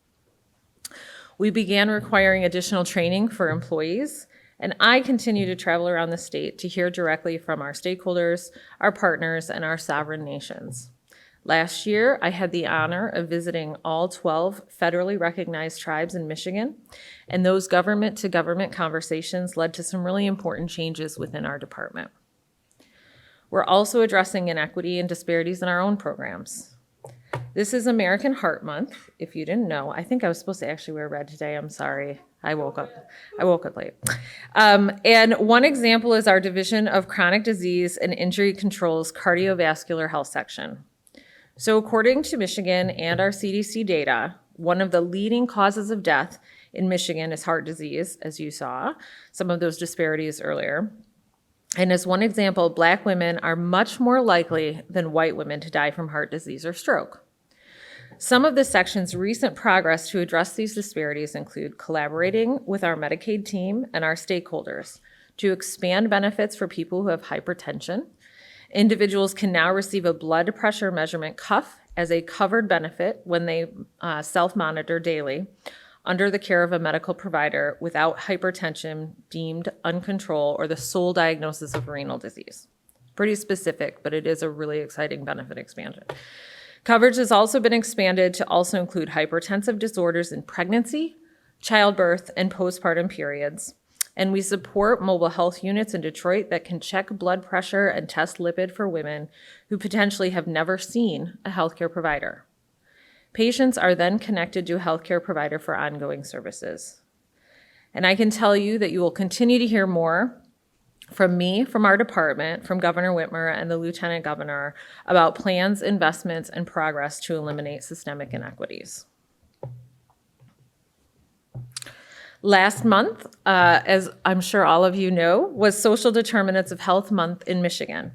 We began requiring additional training for employees, and I continue to travel around the state to hear directly from our stakeholders, our partners, and our sovereign nations. Last year, I had the honor of visiting all 12 federally recognized tribes in Michigan, and those government-to-government conversations led to some really important changes within our department. We're also addressing inequity and disparities in our own programs. This is American Heart Month, if you didn't know. I think I was supposed to actually wear red today. I'm sorry. I woke up late. And one example is our Division of Chronic Disease and Injury Control's Cardiovascular Health section. So according to Michigan and our CDC data, one of the leading causes of death in Michigan is heart disease, as you saw some of those disparities earlier. And as one example, Black women are much more likely than white women to die from heart disease or stroke. Some of this section's recent progress to address these disparities include collaborating with our Medicaid team and our stakeholders to expand benefits for people who have hypertension. Individuals can now receive a blood pressure measurement cuff as a covered benefit when they self-monitor daily under the care of a medical provider without hypertension deemed uncontrolled or the sole diagnosis of renal disease. Pretty specific, but it is a really exciting benefit expansion. Coverage has also been expanded to also include hypertensive disorders in pregnancy, childbirth, and postpartum periods. And we support mobile health units in Detroit that can check blood pressure and test lipid for women who potentially have never seen a healthcare provider. Patients are then connected to a healthcare provider for ongoing services. And I can tell you that you will continue to hear more from me, from our department, from Governor Whitmer and the Lieutenant Governor about plans, investments, and progress to eliminate systemic inequities. Last month, as I'm sure all of you know, was Social Determinants of Health Month in Michigan.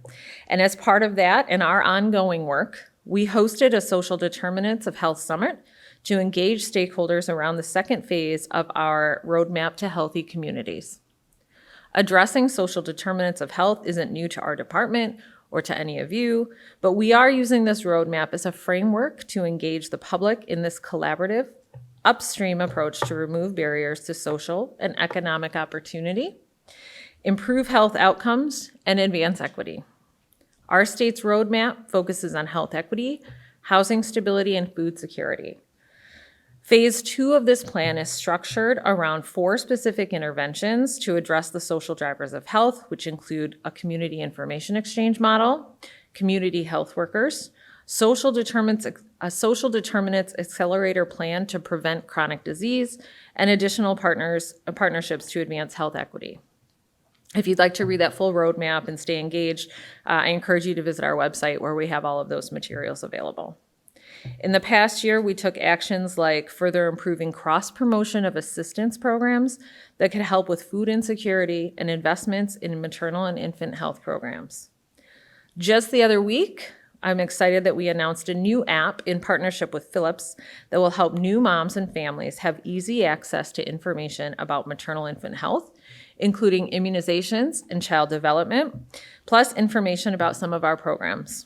And as part of that and our ongoing work, we hosted a Social Determinants of Health Summit to engage stakeholders around the second phase of our Roadmap to Healthy Communities. Addressing social determinants of health isn't new to our department or to any of you, but we are using this roadmap as a framework to engage the public in this collaborative, upstream approach to remove barriers to social and economic opportunity, improve health outcomes, and advance equity. Our state's roadmap focuses on health equity, housing stability, and food security. Phase 2 of this plan is structured around 4 specific interventions to address the social drivers of health, which include a community information exchange model, community health workers, social determinants a social determinants accelerator plan to prevent chronic disease, and additional partnerships to advance health equity. If you'd like to read that full roadmap and stay engaged, I encourage you to visit our website where we have all of those materials available. In the past year, we took actions like further improving cross-promotion of assistance programs that could help with food insecurity and investments in maternal and infant health programs. Just the other week, I'm excited that we announced a new app in partnership with Philips that will help new moms and families have easy access to information about maternal infant health, including immunizations and child development, plus information about some of our programs.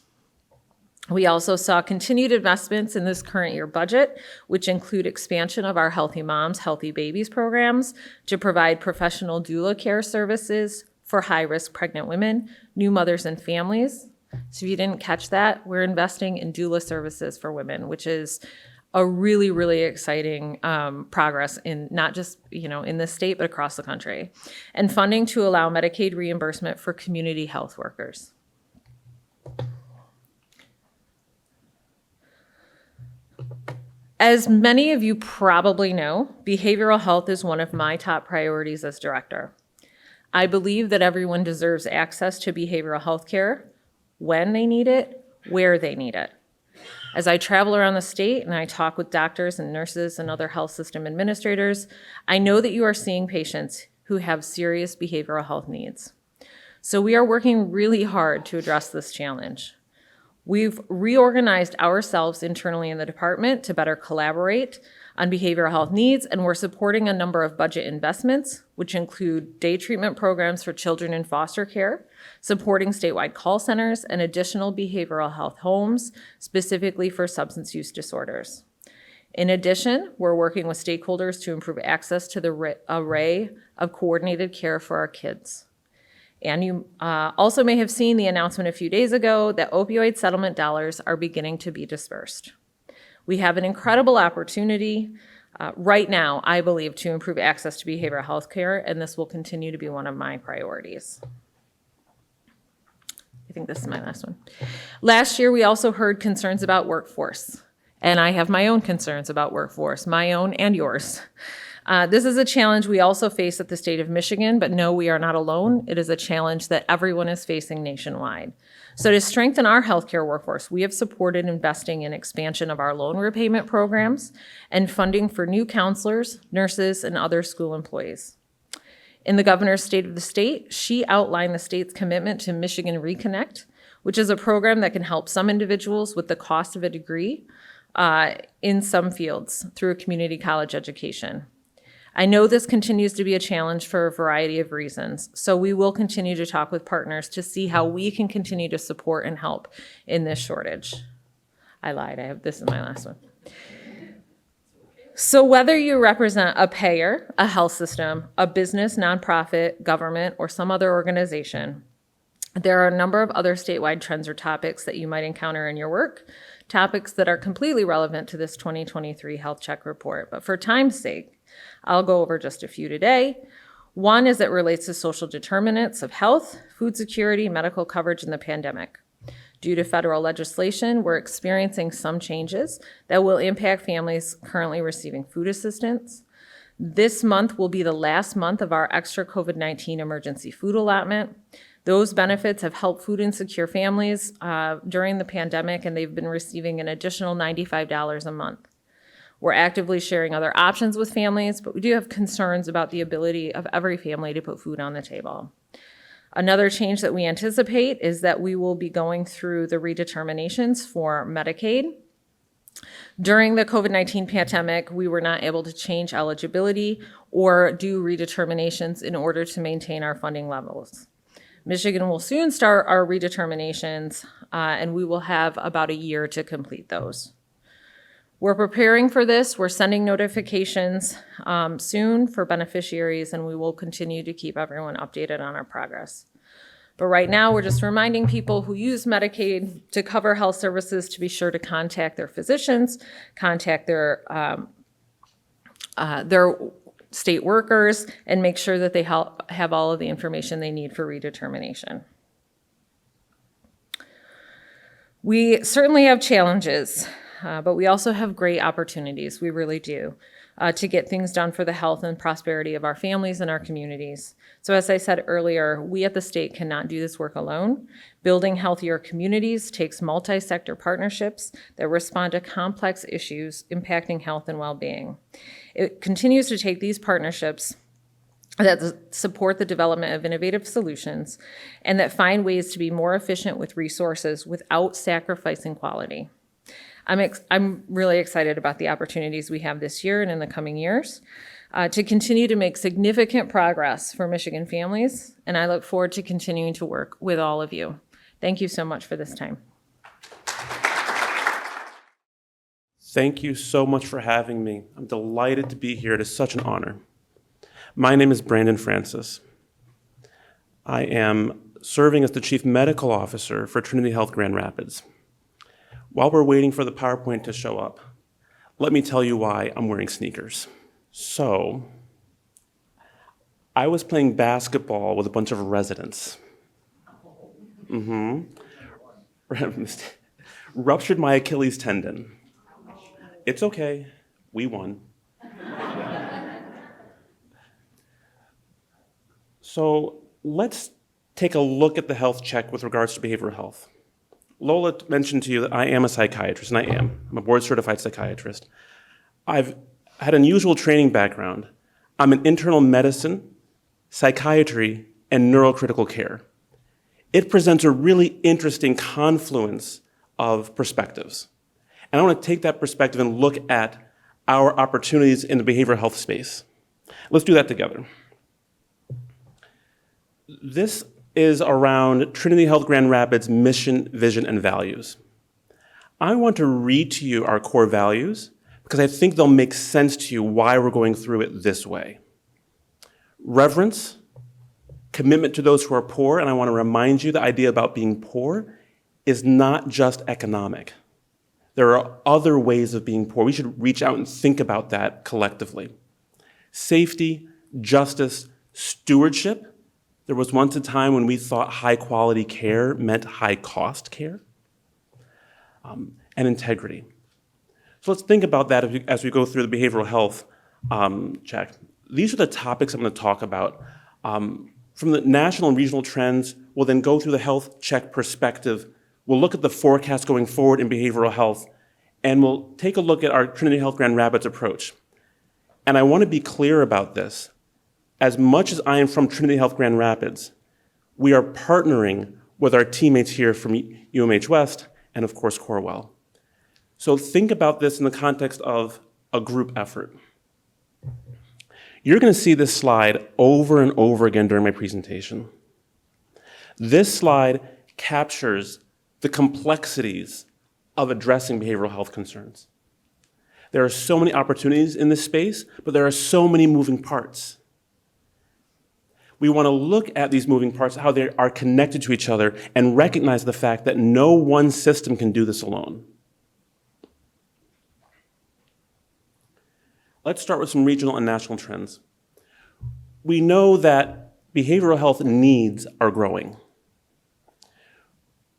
We also saw continued investments in this current year budget, which include expansion of our Healthy Moms, Healthy Babies programs to provide professional doula care services for high-risk pregnant women, new mothers and families. So if you didn't catch that, we're investing in doula services for women, which is a really, really exciting progress in not just, in this state, but across the country. And funding to allow Medicaid reimbursement for community health workers. As many of you probably know, behavioral health is one of my top priorities as director. I believe that everyone deserves access to behavioral health care when they need it, where they need it. As I travel around the state and I talk with doctors and nurses and other health system administrators, I know that you are seeing patients who have serious behavioral health needs. So we are working really hard to address this challenge. We've reorganized ourselves internally in the department to better collaborate on behavioral health needs, and we're supporting a number of budget investments, which include day treatment programs for children in foster care, supporting statewide call centers, and additional behavioral health homes, specifically for substance use disorders. In addition, we're working with stakeholders to improve access to the array of coordinated care for our kids. And you also may have seen the announcement a few days ago that opioid settlement dollars are beginning to be dispersed. We have an incredible opportunity right now, I believe, to improve access to behavioral health care, and this will continue to be one of my priorities. I think this is my last one. Last year, we also heard concerns about workforce, and I have my own concerns about workforce, my own and yours. This is a challenge we also face at the state of Michigan, but no, we are not alone. It is a challenge that everyone is facing nationwide. So to strengthen our healthcare workforce, we have supported investing in expansion of our loan repayment programs and funding for new counselors, nurses, and other school employees. In the governor's state of the state, she outlined the state's commitment to Michigan Reconnect, which is a program that can help some individuals with the cost of a degree in some fields through a community college education. I know this continues to be a challenge for a variety of reasons, so we will continue to talk with partners to see how we can continue to support and help in this shortage. I lied, this is my last one. So whether you represent a payer, a health system, a business, nonprofit, government, or some other organization, there are a number of other statewide trends or topics that you might encounter in your work, topics that are completely relevant to this 2023 Health Check report. But for time's sake, I'll go over just a few today. One is it relates to social determinants of health, food security, medical coverage in the pandemic. Due to federal legislation, we're experiencing some changes that will impact families currently receiving food assistance. This month will be the last month of our extra COVID-19 emergency food allotment. Those benefits have helped food insecure families during the pandemic, and they've been receiving an additional $95 a month. We're actively sharing other options with families, but we do have concerns about the ability of every family to put food on the table. Another change that we anticipate is that we will be going through the redeterminations for Medicaid. During the COVID-19 pandemic, we were not able to change eligibility or do redeterminations in order to maintain our funding levels. Michigan will soon start our redeterminations, and we will have about a year to complete those. We're preparing for this. We're sending notifications soon for beneficiaries, and we will continue to keep everyone updated on our progress. But right now, we're just reminding people who use Medicaid to cover health services to be sure to contact their physicians, contact their state workers, and make sure that they have all of the information they need for redetermination. We certainly have challenges. but we also have great opportunities, we really do, to get things done for the health and prosperity of our families and our communities. So as I said earlier, we at the state cannot do this work alone. Building healthier communities takes multi-sector partnerships that respond to complex issues impacting health and well-being. It continues to take these partnerships that support the development of innovative solutions and that find ways to be more efficient with resources without sacrificing quality. I'm really excited about the opportunities we have this year and in the coming years to continue to make significant progress for Michigan families, and I look forward to continuing to work with all of you. Thank you so much for this time. Thank you so much for having me. I'm delighted to be here. It is such an honor. My name is Brandon Francis. I am serving as the Chief Medical Officer for Trinity Health Grand Rapids. While we're waiting for the PowerPoint to show up, let me tell you why I'm wearing sneakers. So, I was playing basketball with a bunch of residents. Ruptured my Achilles tendon. It's okay, we won. So let's take a look at the health check with regards to behavioral health. Lola mentioned to you that I am a psychiatrist, and I am. I'm a board-certified psychiatrist. I've had an unusual training background. I'm in internal medicine, psychiatry, and neurocritical care. It presents a really interesting confluence of perspectives. And I want to take that perspective and look at our opportunities in the behavioral health space. Let's do that together. This is around Trinity Health Grand Rapids' mission, vision, and values. I want to read to you our core values because I think they'll make sense to you why we're going through it this way. Reverence, commitment to those who are poor, and I want to remind you the idea about being poor is not just economic. There are other ways of being poor. We should reach out and think about that collectively. Safety, justice, stewardship. There was once a time when we thought high-quality care meant high-cost care, and integrity. So let's think about that as we go through the behavioral health check. These are the topics I'm going to talk about. From the national and regional trends, we'll then go through the health check perspective. We'll look at the forecast going forward in behavioral health, and we'll take a look at our Trinity Health Grand Rapids approach. And I want to be clear about this. As much as I am from Trinity Health Grand Rapids, we are partnering with our teammates here from UMH West and, of course, Corewell. So think about this in the context of a group effort. You're going to see this slide over and over again during my presentation. This slide captures the complexities of addressing behavioral health concerns. There are so many opportunities in this space, but there are so many moving parts. We want to look at these moving parts, how they are connected to each other, and recognize the fact that no one system can do this alone. Let's start with some regional and national trends. We know that behavioral health needs are growing.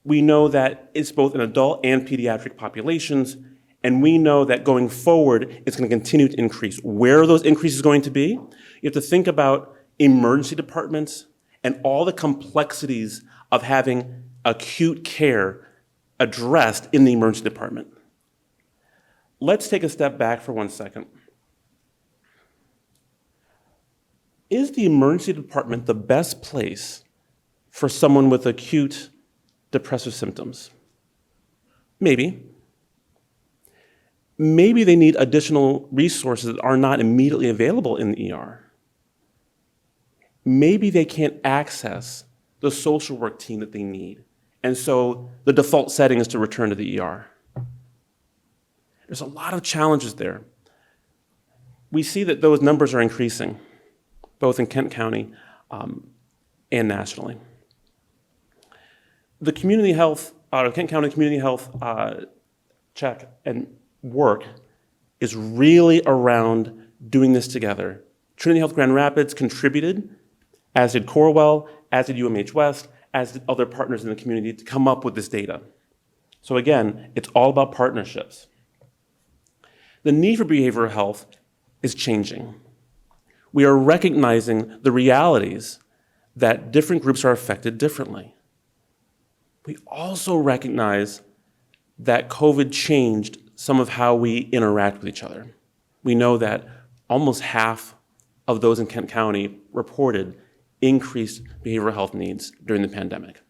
We know that it's both in adult and pediatric populations, and we know that going forward, it's going to continue to increase. Where are those increases going to be? You have to think about emergency departments and all the complexities of having acute care addressed in the emergency department. Let's take a step back for 1 second. Is the emergency department the best place for someone with acute depressive symptoms? Maybe. Maybe they need additional resources that are not immediately available in the ER. Maybe they can't access the social work team that they need, and so the default setting is to return to the ER. There's a lot of challenges there. We see that those numbers are increasing, both in Kent County and nationally. The community health, Kent County community health check and work is really around doing this together. Trinity Health Grand Rapids contributed, as did Corewell, as did UMH West, as did other partners in the community to come up with this data. So again, it's all about partnerships. The need for behavioral health is changing. We are recognizing the realities that different groups are affected differently. We also recognize that COVID changed some of how we interact with each other. We know that almost half of those in Kent County reported increased behavioral health needs during the pandemic.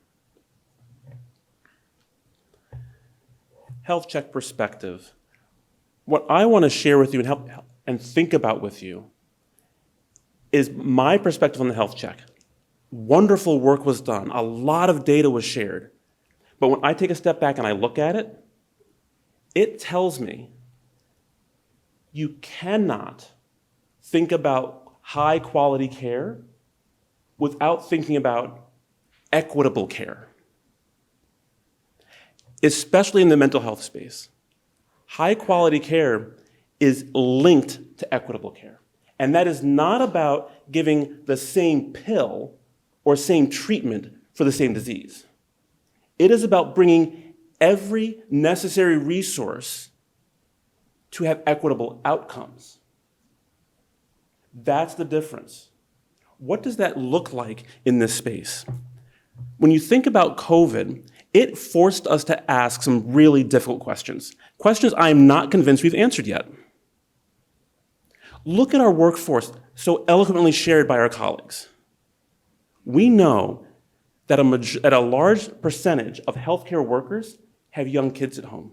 Health check perspective. What I want to share with you and help and think about with you is my perspective on the health check. Wonderful work was done. A lot of data was shared. But when I take a step back and I look at it, it tells me you cannot think about high quality care without thinking about equitable care, especially in the mental health space. High quality care is linked to equitable care. And that is not about giving the same pill or same treatment for the same disease. It is about bringing every necessary resource to have equitable outcomes. That's the difference. What does that look like in this space? When you think about COVID, it forced us to ask some really difficult questions. Questions I'm not convinced we've answered yet. Look at our workforce, so eloquently shared by our colleagues. We know that a large percentage of healthcare workers have young kids at home.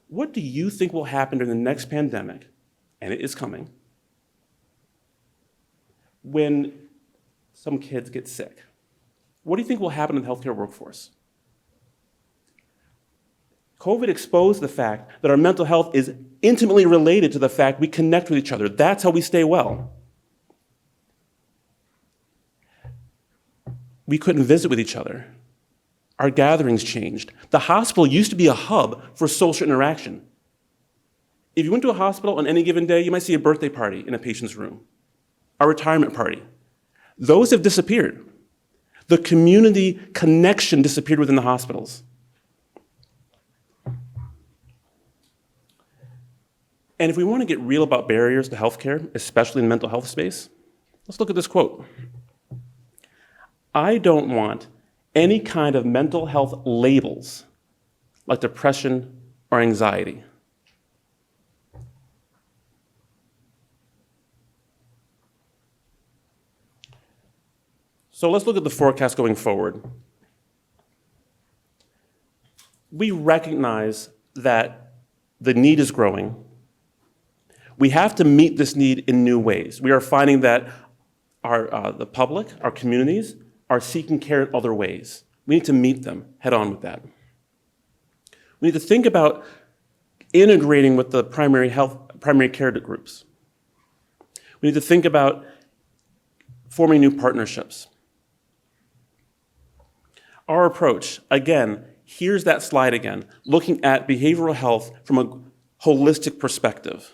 What do you think will happen during the next pandemic, and it is coming, when some kids get sick? What do you think will happen in the healthcare workforce? COVID exposed the fact that our mental health is intimately related to the fact we connect with each other. That's how we stay well. We couldn't visit with each other. Our gatherings changed. The hospital used to be a hub for social interaction. If you went to a hospital on any given day, you might see a birthday party in a patient's room, a retirement party. Those have disappeared. The community connection disappeared within the hospitals. And if we want to get real about barriers to healthcare, especially in the mental health space, let's look at this quote. I don't want any kind of mental health labels like depression or anxiety. So let's look at the forecast going forward. We recognize that the need is growing. We have to meet this need in new ways. We are finding that the public, our communities, are seeking care in other ways. We need to meet them head on with that. We need to think about integrating with the primary care groups. We need to think about forming new partnerships. Our approach, again, here's that slide again, looking at behavioral health from a holistic perspective.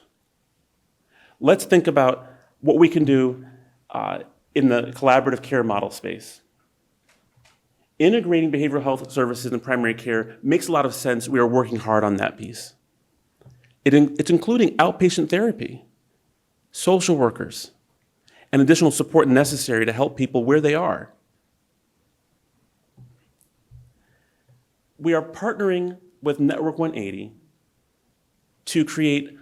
Let's think about what we can do in the collaborative care model space. Integrating behavioral health services in primary care makes a lot of sense. We are working hard on that piece. It's including outpatient therapy, social workers, and additional support necessary to help people where they are. We are partnering with Network 180 to create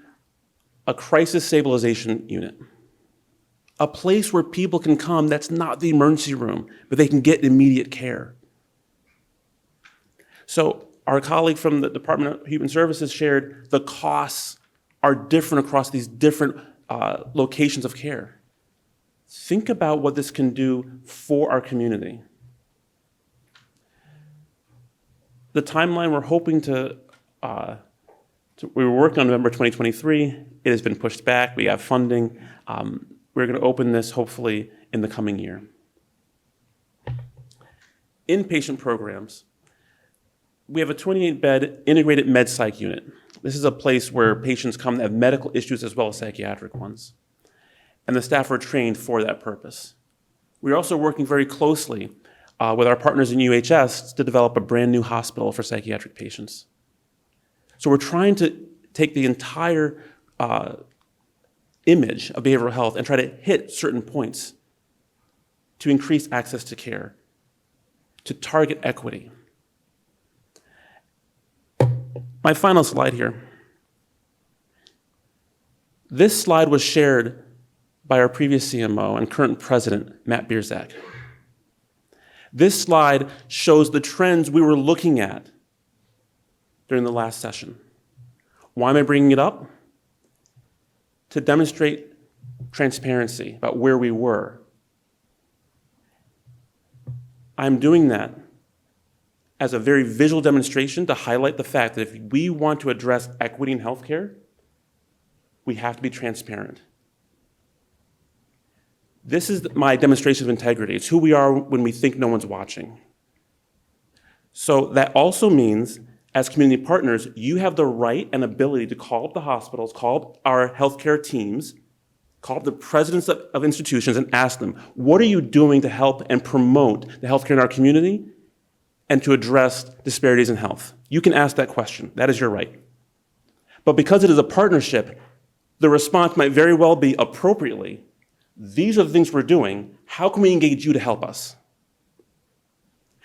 a crisis stabilization unit, a place where people can come that's not the emergency room, but they can get immediate care. So our colleague from the Department of Human Services shared the costs are different across these different locations of care. Think about what this can do for our community. The timeline we're hoping we were working on November 2023. It has been pushed back. We have funding. We're going to open this hopefully in the coming year. Inpatient programs. We have a 28-bed integrated med psych unit. This is a place where patients come that have medical issues as well as psychiatric ones. And the staff are trained for that purpose. We're also working very closely with our partners in UHS to develop a brand new hospital for psychiatric patients. So we're trying to take the entire image of behavioral health and try to hit certain points to increase access to care, to target equity. My final slide here. This slide was shared by our previous CMO and current president, Matt Bierzak. This slide shows the trends we were looking at during the last session. Why am I bringing it up? To demonstrate transparency about where we were. I'm doing that as a very visual demonstration to highlight the fact that if we want to address equity in healthcare, we have to be transparent. This is my demonstration of integrity. It's who we are when we think no one's watching. So that also means, as community partners, you have the right and ability to call up the hospitals, call up our healthcare teams, call up the presidents of institutions and ask them, what are you doing to help and promote the healthcare in our community and to address disparities in health? You can ask that question. That is your right. But because it is a partnership, the response might very well be appropriately, these are the things we're doing. How can we engage you to help us?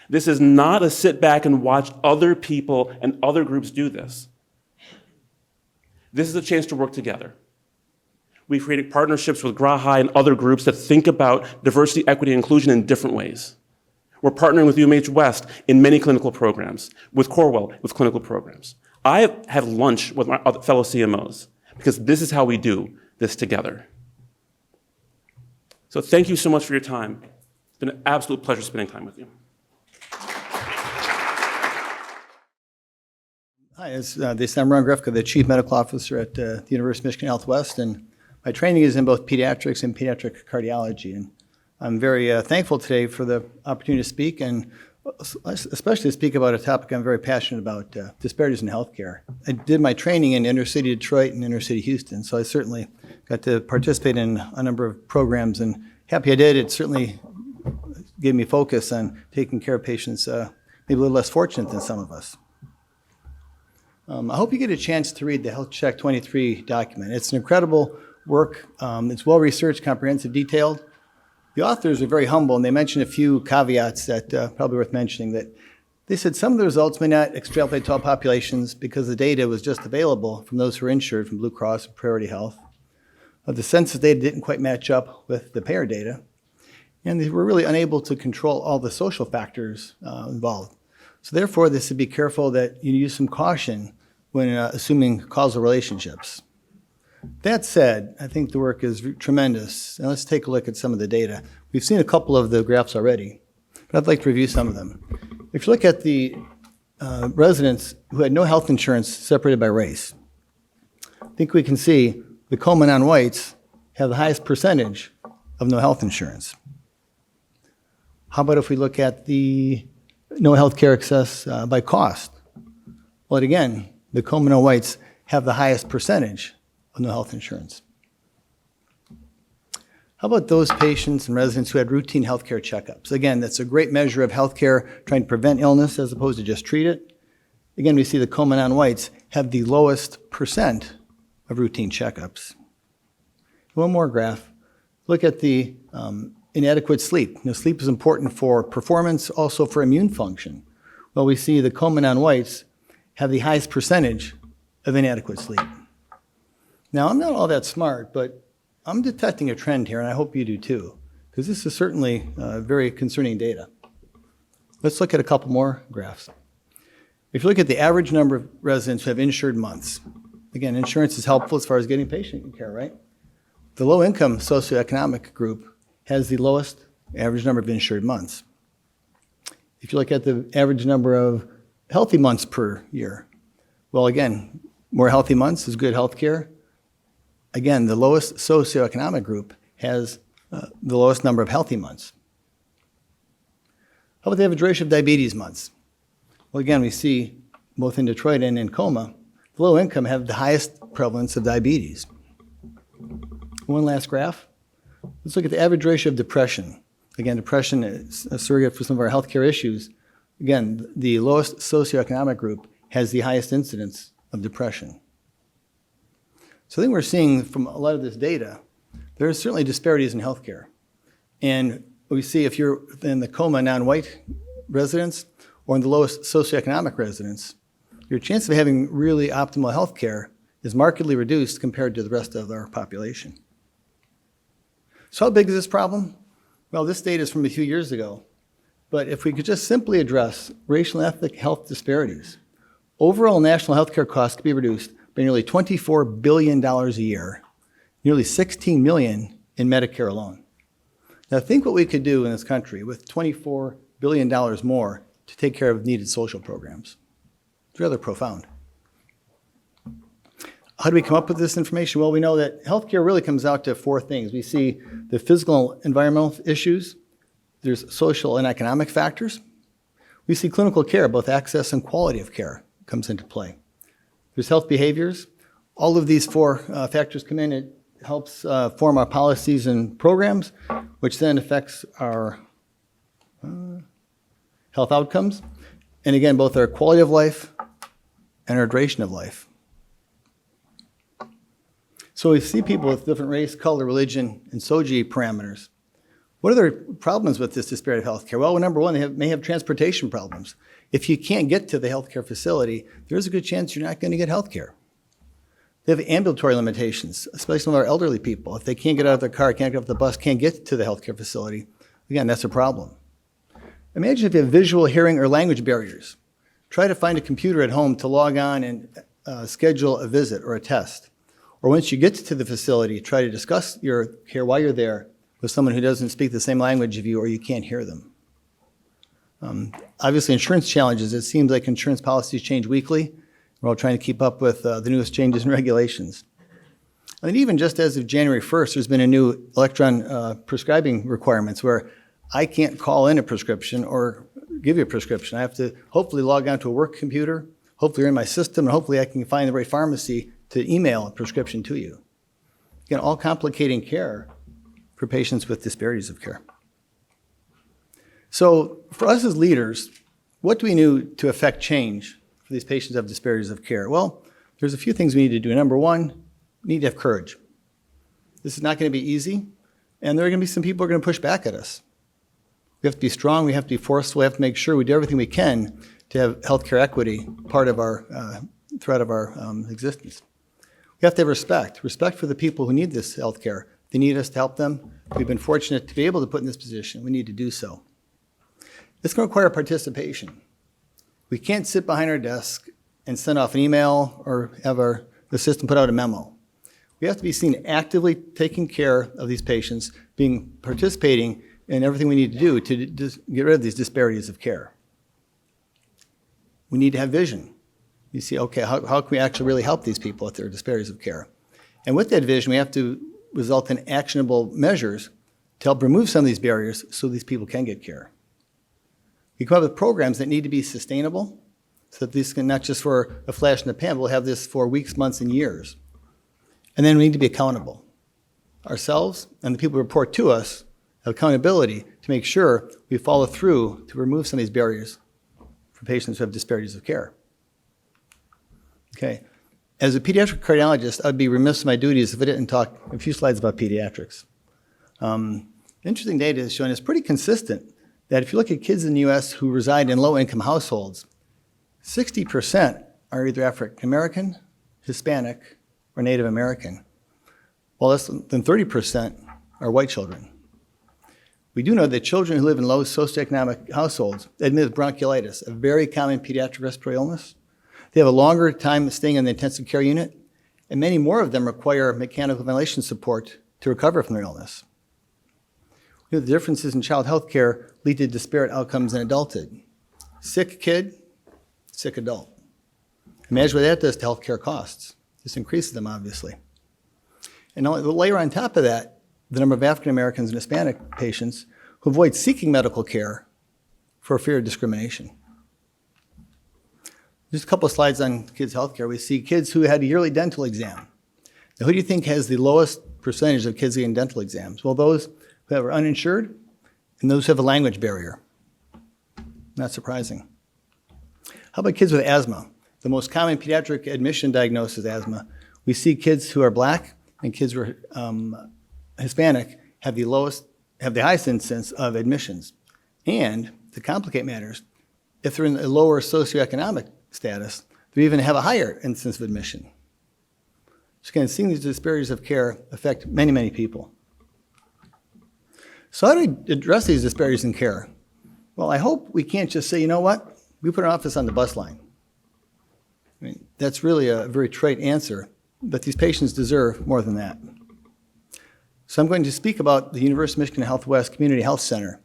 This is not a sit back and watch other people and other groups do this. This is a chance to work together. We've created partnerships with Graha and other groups that think about diversity, equity, and inclusion in different ways. We're partnering with UMH West in many clinical programs, with Corewell with clinical programs. I have had lunch with my other fellow CMOs because this is how we do this together. So thank you so much for your time. It's been an absolute pleasure spending time with you. Hi, I'm Ron Grefka, the Chief Medical Officer at the University of Michigan Health West, and my training is in both pediatrics and pediatric cardiology. And I'm very thankful today for the opportunity to speak, and especially to speak about a topic I'm very passionate about, disparities in healthcare. I did my training in inner city Detroit and inner city Houston, so I certainly got to participate in a number of programs, and happy I did. It certainly gave me focus on taking care of patients maybe a little less fortunate than some of us. I hope you get a chance to read the Health Check 23 document. It's an incredible work. It's well-researched, comprehensive, detailed. The authors are very humble, and they mention a few caveats that probably worth mentioning. That they said some of the results may not extrapolate to all populations because the data was just available from those who are insured from Blue Cross and Priority Health. The census data didn't quite match up with the payer data, and they were really unable to control all the social factors involved. So therefore, they should be careful that you use some caution when assuming causal relationships. That said, I think the work is tremendous. And let's take a look at some of the data. We've seen a couple of the graphs already, but I'd like to review some of them. If you look at the residents who had no health insurance separated by race, I think we can see the Komen non-whites have the highest percentage of no health insurance. How about if we look at the no health care access by cost? Well, again, the Komen non-whites have the highest percentage of no health insurance. How about those patients and residents who had routine healthcare checkups? Again, that's a great measure of healthcare trying to prevent illness as opposed to just treat it. Again, we see the Komen non-whites have the lowest percent of routine checkups. One more graph. Look at the inadequate sleep. Now, sleep is important for performance, also for immune function. Well, we see the Komen non-whites have the highest percentage of inadequate sleep. Now, I'm not all that smart, but I'm detecting a trend here, and I hope you do too, because this is certainly very concerning data. Let's look at a couple more graphs. If you look at the average number of residents who have insured months, again, insurance is helpful as far as getting patient care, right? The low-income socioeconomic group has the lowest average number of insured months. If you look at the average number of healthy months per year, well, again, more healthy months is good health care. Again, the lowest socioeconomic group has the lowest number of healthy months. How about the average ratio of diabetes months? Well, again, we see both in Detroit and in Coma, the low income have the highest prevalence of diabetes. One last graph. Let's look at the average ratio of depression. Again, depression is a surrogate for some of our healthcare issues. Again, the lowest socioeconomic group has the highest incidence of depression. So I think we're seeing from a lot of this data, there are certainly disparities in healthcare. And we see if you're in the coma non-white residents or in the lowest socioeconomic residents, your chance of having really optimal healthcare is markedly reduced compared to the rest of our population. So how big is this problem? Well, this data is from a few years ago. But if we could just simply address racial and ethnic health disparities, overall national healthcare costs could be reduced by nearly $24 billion a year, nearly $16 million in Medicare alone. Now think what we could do in this country with $24 billion more to take care of needed social programs. It's rather profound. How do we come up with this information? Well, we know that healthcare really comes out to four things. We see the physical and environmental issues. There's social and economic factors. We see clinical care, both access and quality of care comes into play. There's health behaviors. All of these four factors come in. It helps form our policies and programs, which then affects our health outcomes. And again, both our quality of life and our duration of life. So we see people with different race, color, religion, and SOGI parameters. What are their problems with this disparity of healthcare? Well, number one, they may have transportation problems. If you can't get to the healthcare facility, there's a good chance you're not going to get healthcare. They have ambulatory limitations, especially some of our elderly people. If they can't get out of their car, can't get off the bus, can't get to the healthcare facility, again, that's a problem. Imagine if you have visual, hearing, or language barriers. Try to find a computer at home to log on and schedule a visit or a test. Or once you get to the facility, try to discuss your care while you're there with someone who doesn't speak the same language of you or you can't hear them. Obviously, insurance challenges. It seems like insurance policies change weekly. We're all trying to keep up with the newest changes and regulations. And even just as of January 1st, there's been a new electron prescribing requirements where I can't call in a prescription or give you a prescription. I have to hopefully log on to a work computer, hopefully you're in my system, and hopefully I can find the right pharmacy to email a prescription to you. Again, all complicating care for patients with disparities of care. So for us as leaders, what do we do to affect change for these patients who have disparities of care? Well, there's a few things we need to do. Number one, we need to have courage. This is not going to be easy, and there are going to be some people who are going to push back at us. We have to be strong, we have to be forceful, we have to make sure we do everything we can to have healthcare equity part of our threat of our existence. We have to have respect for the people who need this healthcare. They need us to help them. We've been fortunate to be able to put in this position. We need to do so. It's going to require participation. We can't sit behind our desk and send off an email or have the system put out a memo. We have to be seen actively taking care of these patients, participating in everything we need to do to get rid of these disparities of care. We need to have vision. You see, okay, how can we actually really help these people with their disparities of care? And with that vision, we have to result in actionable measures to help remove some of these barriers so these people can get care. We come up with programs that need to be sustainable so that these can not just for a flash in the pan, we'll have this for weeks, months, and years. And then we need to be accountable. Ourselves and the people who report to us have accountability to make sure we follow through to remove some of these barriers for patients who have disparities of care. Okay. As a pediatric cardiologist, I'd be remiss in my duties if I didn't talk a few slides about pediatrics. Interesting data is showing it's pretty consistent that if you look at kids in the U.S. who reside in low-income households, 60% are either African American, Hispanic, or Native American, while less than 30% are white children. We do know that children who live in low socioeconomic households admit with bronchiolitis, a very common pediatric respiratory illness. They have a longer time staying in the intensive care unit, and many more of them require mechanical ventilation support to recover from their illness. The differences in child health care lead to disparate outcomes in adulthood. Sick kid, sick adult. Imagine what that does to health care costs. This increases them, obviously. And now, layer on top of that, the number of African Americans and Hispanic patients who avoid seeking medical care for fear of discrimination. Just a couple of slides on kids' health care. We see kids who had a yearly dental exam. Now, who do you think has the lowest percentage of kids getting dental exams? Well, those who are uninsured and those who have a language barrier. Not surprising. How about kids with asthma? The most common pediatric admission diagnosis is asthma. We see kids who are Black and kids who are Hispanic have the highest incidence of admissions. And to complicate matters, if they're in a lower socioeconomic status, they even have a higher incidence of admission. So again, seeing these disparities of care affect many, many people. So how do we address these disparities in care? Well, I hope we can't just say, you know what, we put an office on the bus line. I mean, that's really a very trite answer, but these patients deserve more than that. So I'm going to speak about the University of Michigan Health West Community Health Center.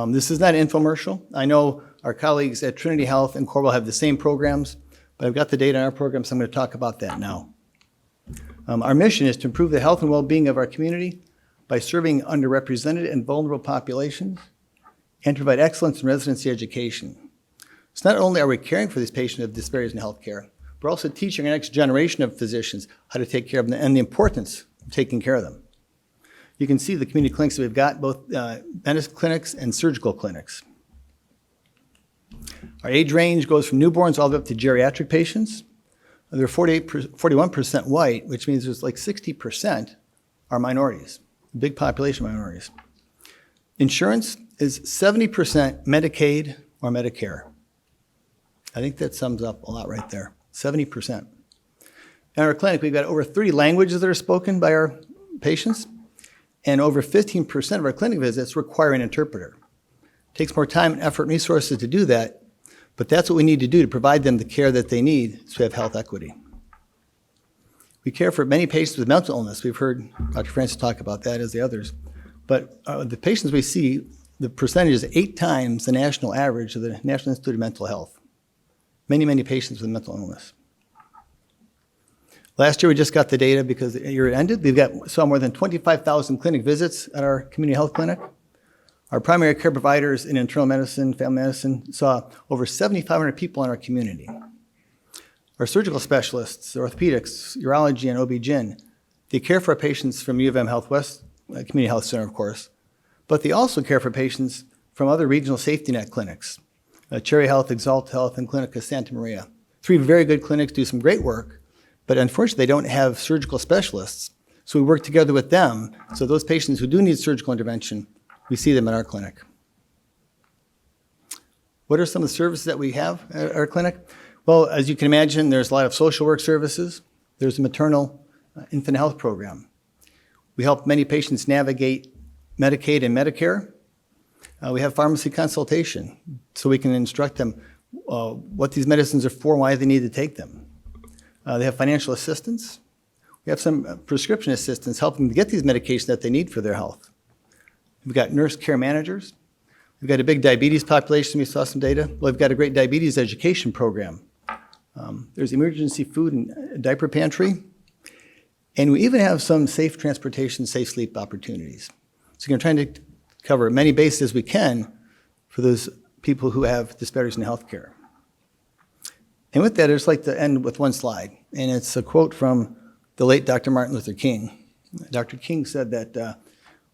This is not an infomercial. I know our colleagues at Trinity Health and Corewell have the same programs, but I've got the data on our program, so I'm going to talk about that now. Our mission is to improve the health and well-being of our community by serving underrepresented and vulnerable populations and to provide excellence in residency education. So not only are we caring for these patients with disparities in health care, we're also teaching our next generation of physicians how to take care of them and the importance of taking care of them. You can see the community clinics that we've got, both medicine clinics and surgical clinics. Our age range goes from newborns all the way up to geriatric patients. They're 41% white, which means there's like 60% are minorities, a big population of minorities. Insurance is 70% Medicaid or Medicare. I think that sums up a lot right there, 70%. In our clinic, we've got over 30 languages that are spoken by our patients, and over 15% of our clinic visits require an interpreter. It takes more time and effort and resources to do that, but that's what we need to do to provide them the care that they need so we have health equity. We care for many patients with mental illness. We've heard Dr. Francis talk about that as the others. But the patients we see, the percentage is 8 times the national average of the National Institute of Mental Health. Many, many patients with mental illness. Last year we just got the data because the year ended. We saw more than 25,000 clinic visits at our community health clinic. Our primary care providers in internal medicine, family medicine, saw over 7,500 people in our community. Our surgical specialists, orthopedics, urology, and OB-GYN, they care for our patients from U of M Health West Community Health Center, of course, but they also care for patients from other regional safety net clinics, Cherry Health, Exalt Health, and Clinica Santa Maria. 3 very good clinics, do some great work, but unfortunately they don't have surgical specialists. So we work together with them, so those patients who do need surgical intervention, we see them at our clinic. What are some of the services that we have at our clinic? Well, as you can imagine, there's a lot of social work services. There's a maternal infant health program. We help many patients navigate Medicaid and Medicare. We have pharmacy consultation, so we can instruct them what these medicines are for, why they need to take them. They have financial assistance. We have some prescription assistance helping them to get these medications that they need for their health. We've got nurse care managers. We've got a big diabetes population. We saw some data. Well, we've got a great diabetes education program. There's emergency food and diaper pantry. And we even have some safe transportation, safe sleep opportunities. So we're trying to cover as many bases as we can for those people who have disparities in healthcare. And with that, I'd just like to end with one slide. And it's a quote from the late Dr. Martin Luther King. Dr. King said that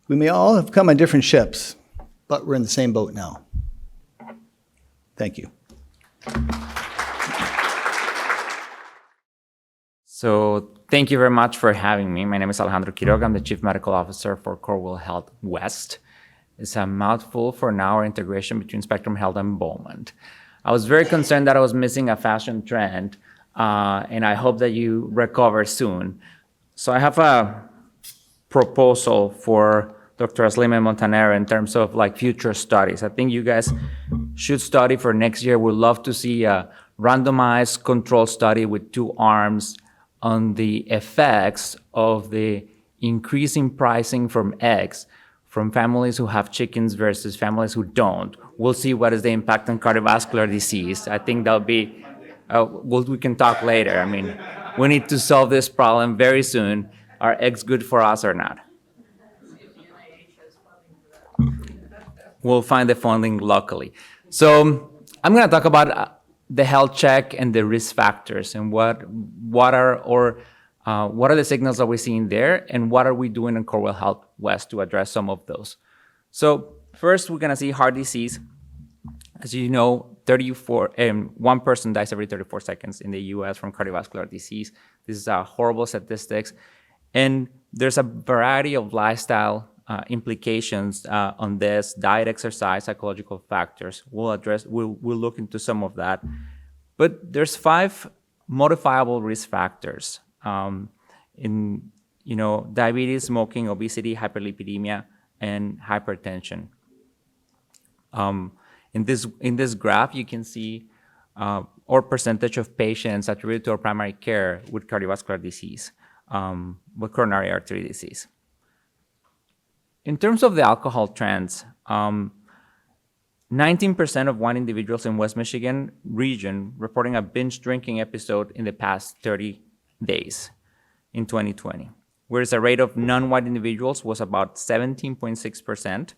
we may all have come on different ships, but we're in the same boat now. Thank you. So thank you very much for having me. My name is Alejandro Quiroga. I'm the Chief Medical Officer for Corewell Health West. It's a mouthful for now, our integration between Spectrum Health and Beaumont. I was very concerned that I was missing a fashion trend, and I hope that you recover soon. So I have a proposal for Dr. Aslima Montanera in terms of like future studies. I think you guys should study for next year. We'd love to see a randomized control study with 2 arms on the effects of the increasing pricing from eggs from families who have chickens versus families who don't. We'll see what is the impact on cardiovascular disease. I think that'll be, we can talk later. I mean, we need to solve this problem very soon. Are eggs good for us or not? We'll find the funding locally. So I'm going to talk about the health check and the risk factors and what are the signals that we're seeing there and what are we doing in Corewell Health West to address some of those. So first, we're going to see heart disease. As you know, one person dies every 34 seconds in the US from cardiovascular disease. This is a horrible statistics. And there's a variety of lifestyle implications on this: diet, exercise, psychological factors. We'll look into some of that. But there's 5 modifiable risk factors in diabetes, smoking, obesity, hyperlipidemia, and hypertension. In this graph, you can see our percentage of patients attributed to our primary care with cardiovascular disease, with coronary artery disease. In terms of the alcohol trends, 19% of white individuals in West Michigan region reporting a binge drinking episode in the past 30 days in 2020, whereas the rate of non-white individuals was about 17.6%.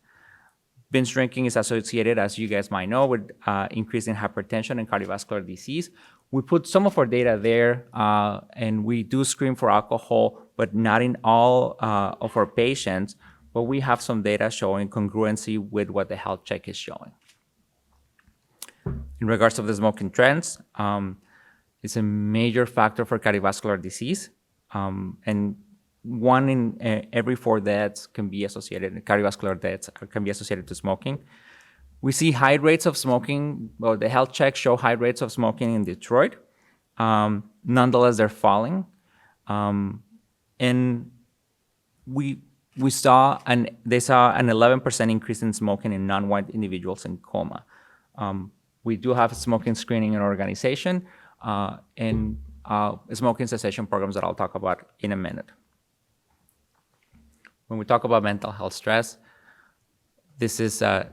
Binge drinking is associated, as you guys might know, with increase in hypertension and cardiovascular disease. We put some of our data there, and we do screen for alcohol, but not in all of our patients. But we have some data showing congruency with what the health check is showing. In regards to the smoking trends, it's a major factor for cardiovascular disease, and 1 in every 4 deaths can be associated, cardiovascular deaths can be associated to smoking. We see high rates of smoking, well, the health checks show high rates of smoking in Detroit. Nonetheless, they're falling. And they saw an 11% increase in smoking in non-white individuals in coma. We do have smoking screening in our organization and smoking cessation programs that I'll talk about in a minute. When we talk about mental health stress, this is a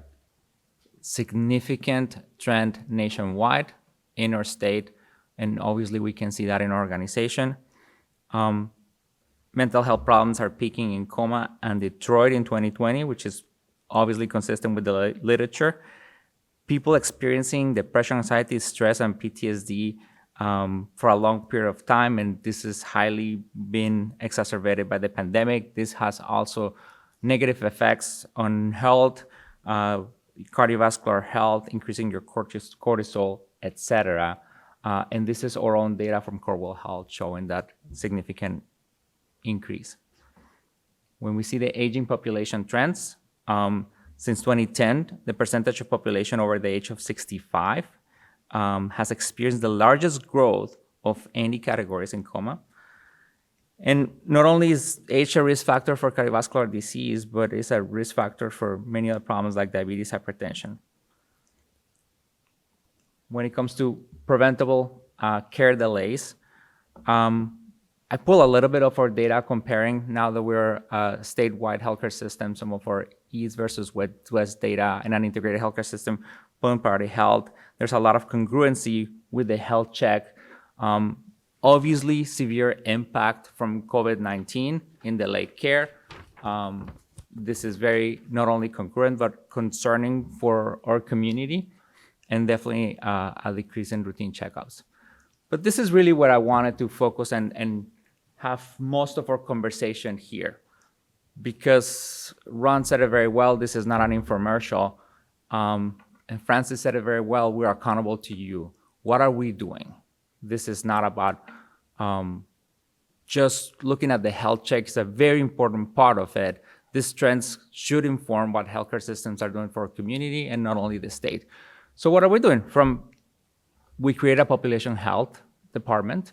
significant trend nationwide in our state, and obviously we can see that in our organization. Mental health problems are peaking in coma and Detroit in 2020, which is obviously consistent with the literature. People experiencing depression, anxiety, stress, and PTSD for a long period of time, and this has highly been exacerbated by the pandemic. This has also negative effects on health, cardiovascular health, increasing your cortisol, etc. And this is our own data from Corewell Health showing that significant increase. When we see the aging population trends, since 2010, the percentage of population over the age of 65 has experienced the largest growth of any categories in coma. And not only is age a risk factor for cardiovascular disease, but it's a risk factor for many other problems like diabetes, hypertension. When it comes to preventable care delays, I pull a little bit of our data comparing now that we're a statewide healthcare system, some of our East versus West data in an integrated healthcare system, Planned Parenthood Health. There's a lot of congruency with the health check. Obviously, severe impact from COVID-19 in delayed care. This is very not only congruent, but concerning for our community, and definitely a decrease in routine checkups. But this is really what I wanted to focus and have most of our conversation here. Because Ron said it very well, this is not an infomercial. And Francis said it very well, we're accountable to you. What are we doing? This is not about just looking at the health check. It's a very important part of it. These trends should inform what healthcare systems are doing for our community and not only the state. So what are we doing? We create a population health department.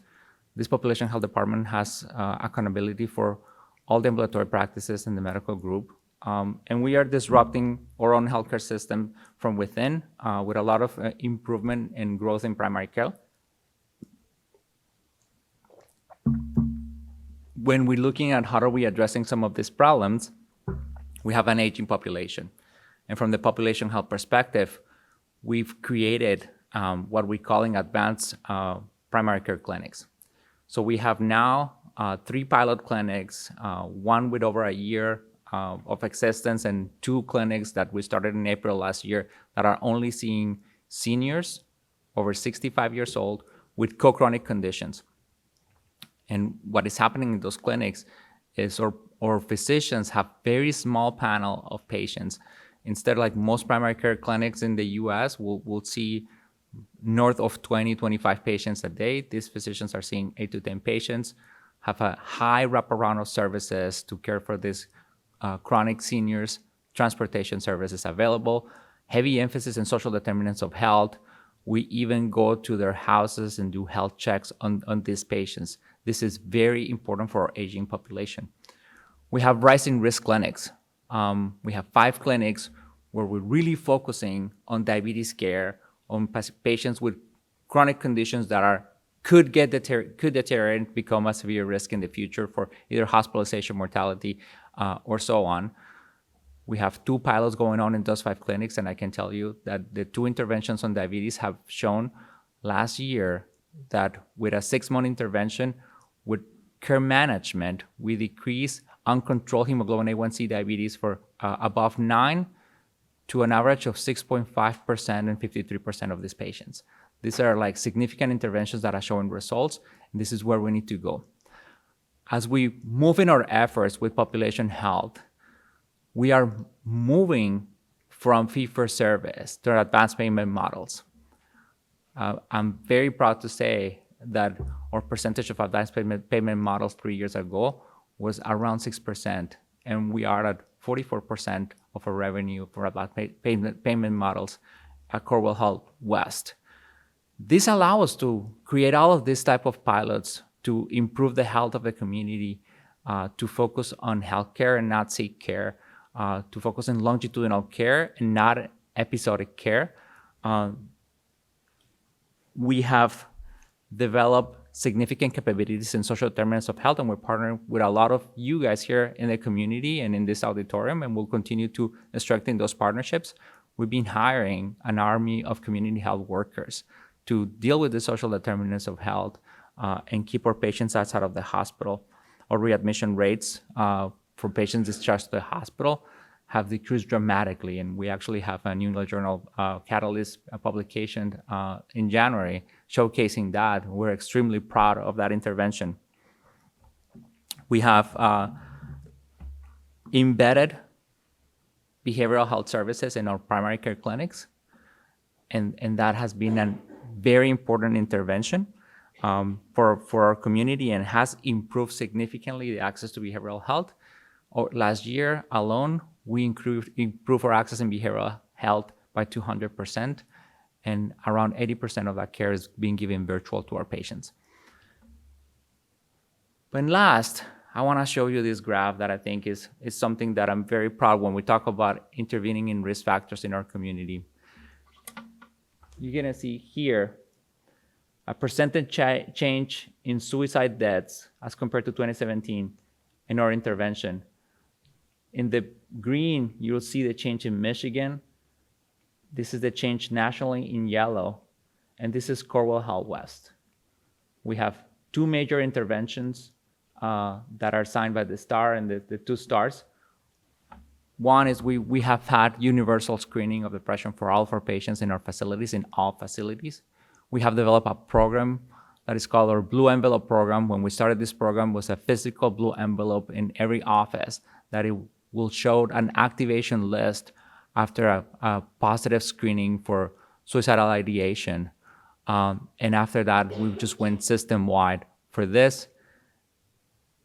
This population health department has accountability for all the ambulatory practices in the medical group. And we are disrupting our own healthcare system from within with a lot of improvement and growth in primary care. When we're looking at how are we addressing some of these problems, we have an aging population. And from the population health perspective, we've created what we're calling advanced primary care clinics. So we have now 3 pilot clinics, 1 with over a year of existence, and 2 clinics that we started in April last year that are only seeing seniors over 65 years old with co-chronic conditions. And what is happening in those clinics is our physicians have very small panel of patients. Instead, like most primary care clinics in the US, we'll see north of 20, 25 patients a day. These physicians are seeing 8 to 10 patients, have a high wraparound of services to care for these chronic seniors, transportation services available, heavy emphasis on social determinants of health. We even go to their houses and do health checks on these patients. This is very important for our aging population. We have rising risk clinics. We have 5 clinics where we're really focusing on diabetes care, on patients with chronic conditions that could deteriorate and become a severe risk in the future for either hospitalization, mortality, or so on. We have 2 pilots going on in those 5 clinics, and I can tell you that the 2 interventions on diabetes have shown last year that with a 6-month intervention with care management, we decrease uncontrolled hemoglobin A1C diabetes for above 9 to an average of 6.5% in 53% of these patients. These are like significant interventions that are showing results, and this is where we need to go. As we move in our efforts with population health, we are moving from fee-for-service to advanced payment models. I'm very proud to say that our percentage of advanced payment models 3 years ago was around 6%, and we are at 44% of our revenue for advanced payment models at Corewell Health West. This allows us to create all of these type of pilots to improve the health of the community, to focus on healthcare and not sick care, to focus on longitudinal care and not episodic care. We have developed significant capabilities in social determinants of health, and we're partnering with a lot of you guys here in the community and in this auditorium, and we'll continue to strengthen those partnerships. We've been hiring an army of community health workers to deal with the social determinants of health and keep our patients outside of the hospital. Our readmission rates for patients discharged to the hospital have decreased dramatically, and we actually have a New England Journal Catalyst publication in January showcasing that. We're extremely proud of that intervention. We have embedded behavioral health services in our primary care clinics, and that has been a very important intervention for our community and has improved significantly the access to behavioral health. Last year alone, we improved our access in behavioral health by 200%, and around 80% of that care is being given virtual to our patients. But last, I want to show you this graph that I think is something that I'm very proud when we talk about intervening in risk factors in our community. You're going to see here a percentage change in suicide deaths as compared to 2017 in our intervention. In the green, you'll see the change in Michigan. This is the change nationally in yellow, and this is Corewell Health West. We have 2 major interventions that are signed by the star and the 2 stars. One is we have had universal screening of depression for all of our patients in our facilities, in all facilities. We have developed a program that is called our Blue Envelope Program. When we started this program, it was a physical blue envelope in every office that it will show an activation list after a positive screening for suicidal ideation. And after that, we just went system-wide for this.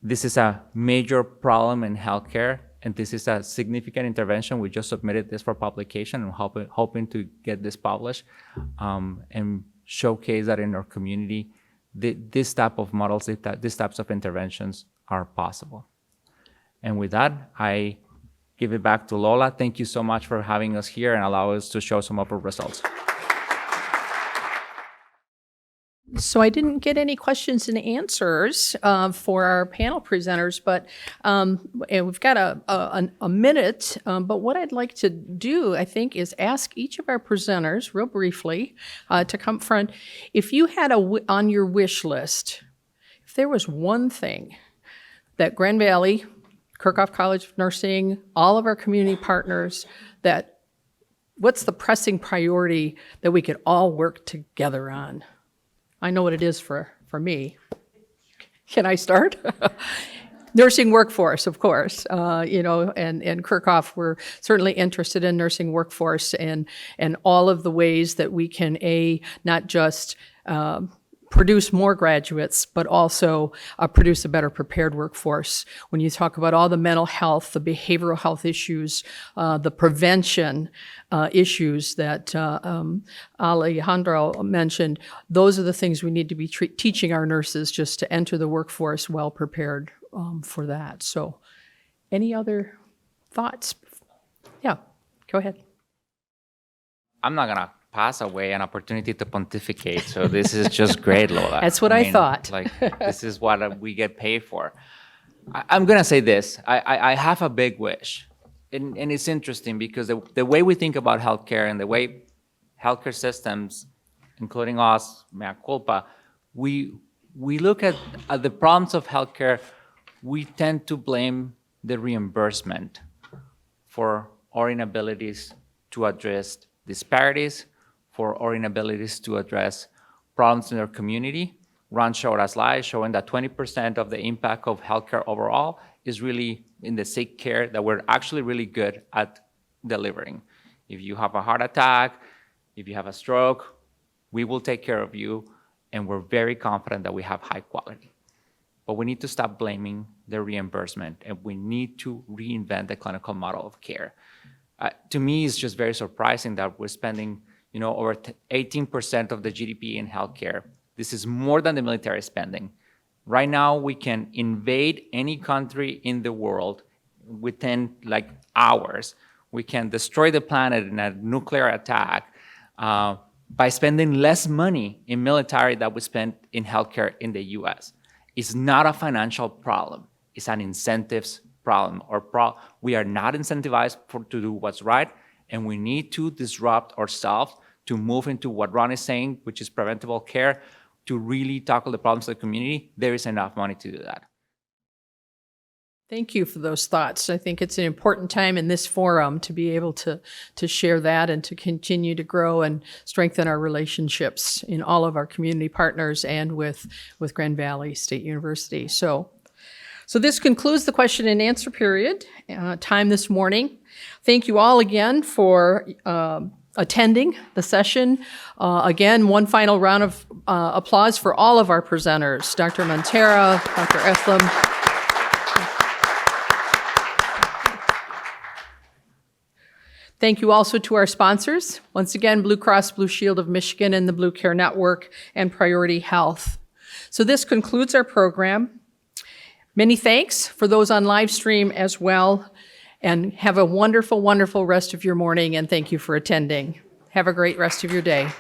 This is a major problem in healthcare, and this is a significant intervention. We just submitted this for publication and hoping to get this published and showcase that in our community, this type of models, these types of interventions are possible. And with that, I give it back to Lola. Thank you so much for having us here and allow us to show some of our results. So I didn't get any questions and answers for our panel presenters, but and we've got a minute. But what I'd like to do, I think, is ask each of our presenters, real briefly, to come front. If you had on your wish list, if there was one thing that Grand Valley, Kirchhoff College of Nursing, all of our community partners, what's the pressing priority that we could all work together on? I know what it is for me. Can I start? nursing workforce, of course, and Kirkhoff, we're certainly interested in nursing workforce and all of the ways that we can, not just produce more graduates, but also produce a better prepared workforce. When you talk about all the mental health, the behavioral health issues, the prevention issues that Alejandro mentioned, those are the things we need to be teaching our nurses just to enter the workforce well prepared for that. So any other thoughts? Yeah, go ahead. I'm not gonna pass away an opportunity to pontificate, so this is just great, Lola. That's what I thought. Like, this is what we get paid for. I'm gonna say this, I have a big wish, and it's interesting because the way we think about healthcare and the way healthcare systems, including us, mea culpa, we look at the problems of healthcare, we tend to blame the reimbursement for our inabilities to address disparities, for our inabilities to address problems in our community. Ron showed us slides showing that 20% of the impact of healthcare overall is really in the sick care that we're actually really good at delivering. If you have a heart attack, if you have a stroke, we will take care of you, and we're very confident that we have high quality. But we need to stop blaming the reimbursement, and we need to reinvent the clinical model of care. To me, it's just very surprising that we're spending over 18% of the GDP in healthcare. This is more than the military spending. Right now, we can invade any country in the world within hours. We can destroy the planet in a nuclear attack by spending less money in military than we spend in healthcare in the US. It's not a financial problem. It's an incentives problem. We are not incentivized to do what's right, and we need to disrupt ourselves to move into what Ron is saying, which is preventable care, to really tackle the problems of the community. There is enough money to do that. Thank you for those thoughts. I think it's an important time in this forum to be able to share that and to continue to grow and strengthen our relationships in all of our community partners and with Grand Valley State University. So this concludes the question and answer period time this morning. Thank you all again for attending the session. Again, one final round of applause for all of our presenters, Dr. Montera, Dr. Eslam. Thank you also to our sponsors. Once again, Blue Cross Blue Shield of Michigan and the Blue Care Network and Priority Health. So this concludes our program. Many thanks for those on live stream as well. And have a wonderful, wonderful rest of your morning, and thank you for attending. Have a great rest of your day.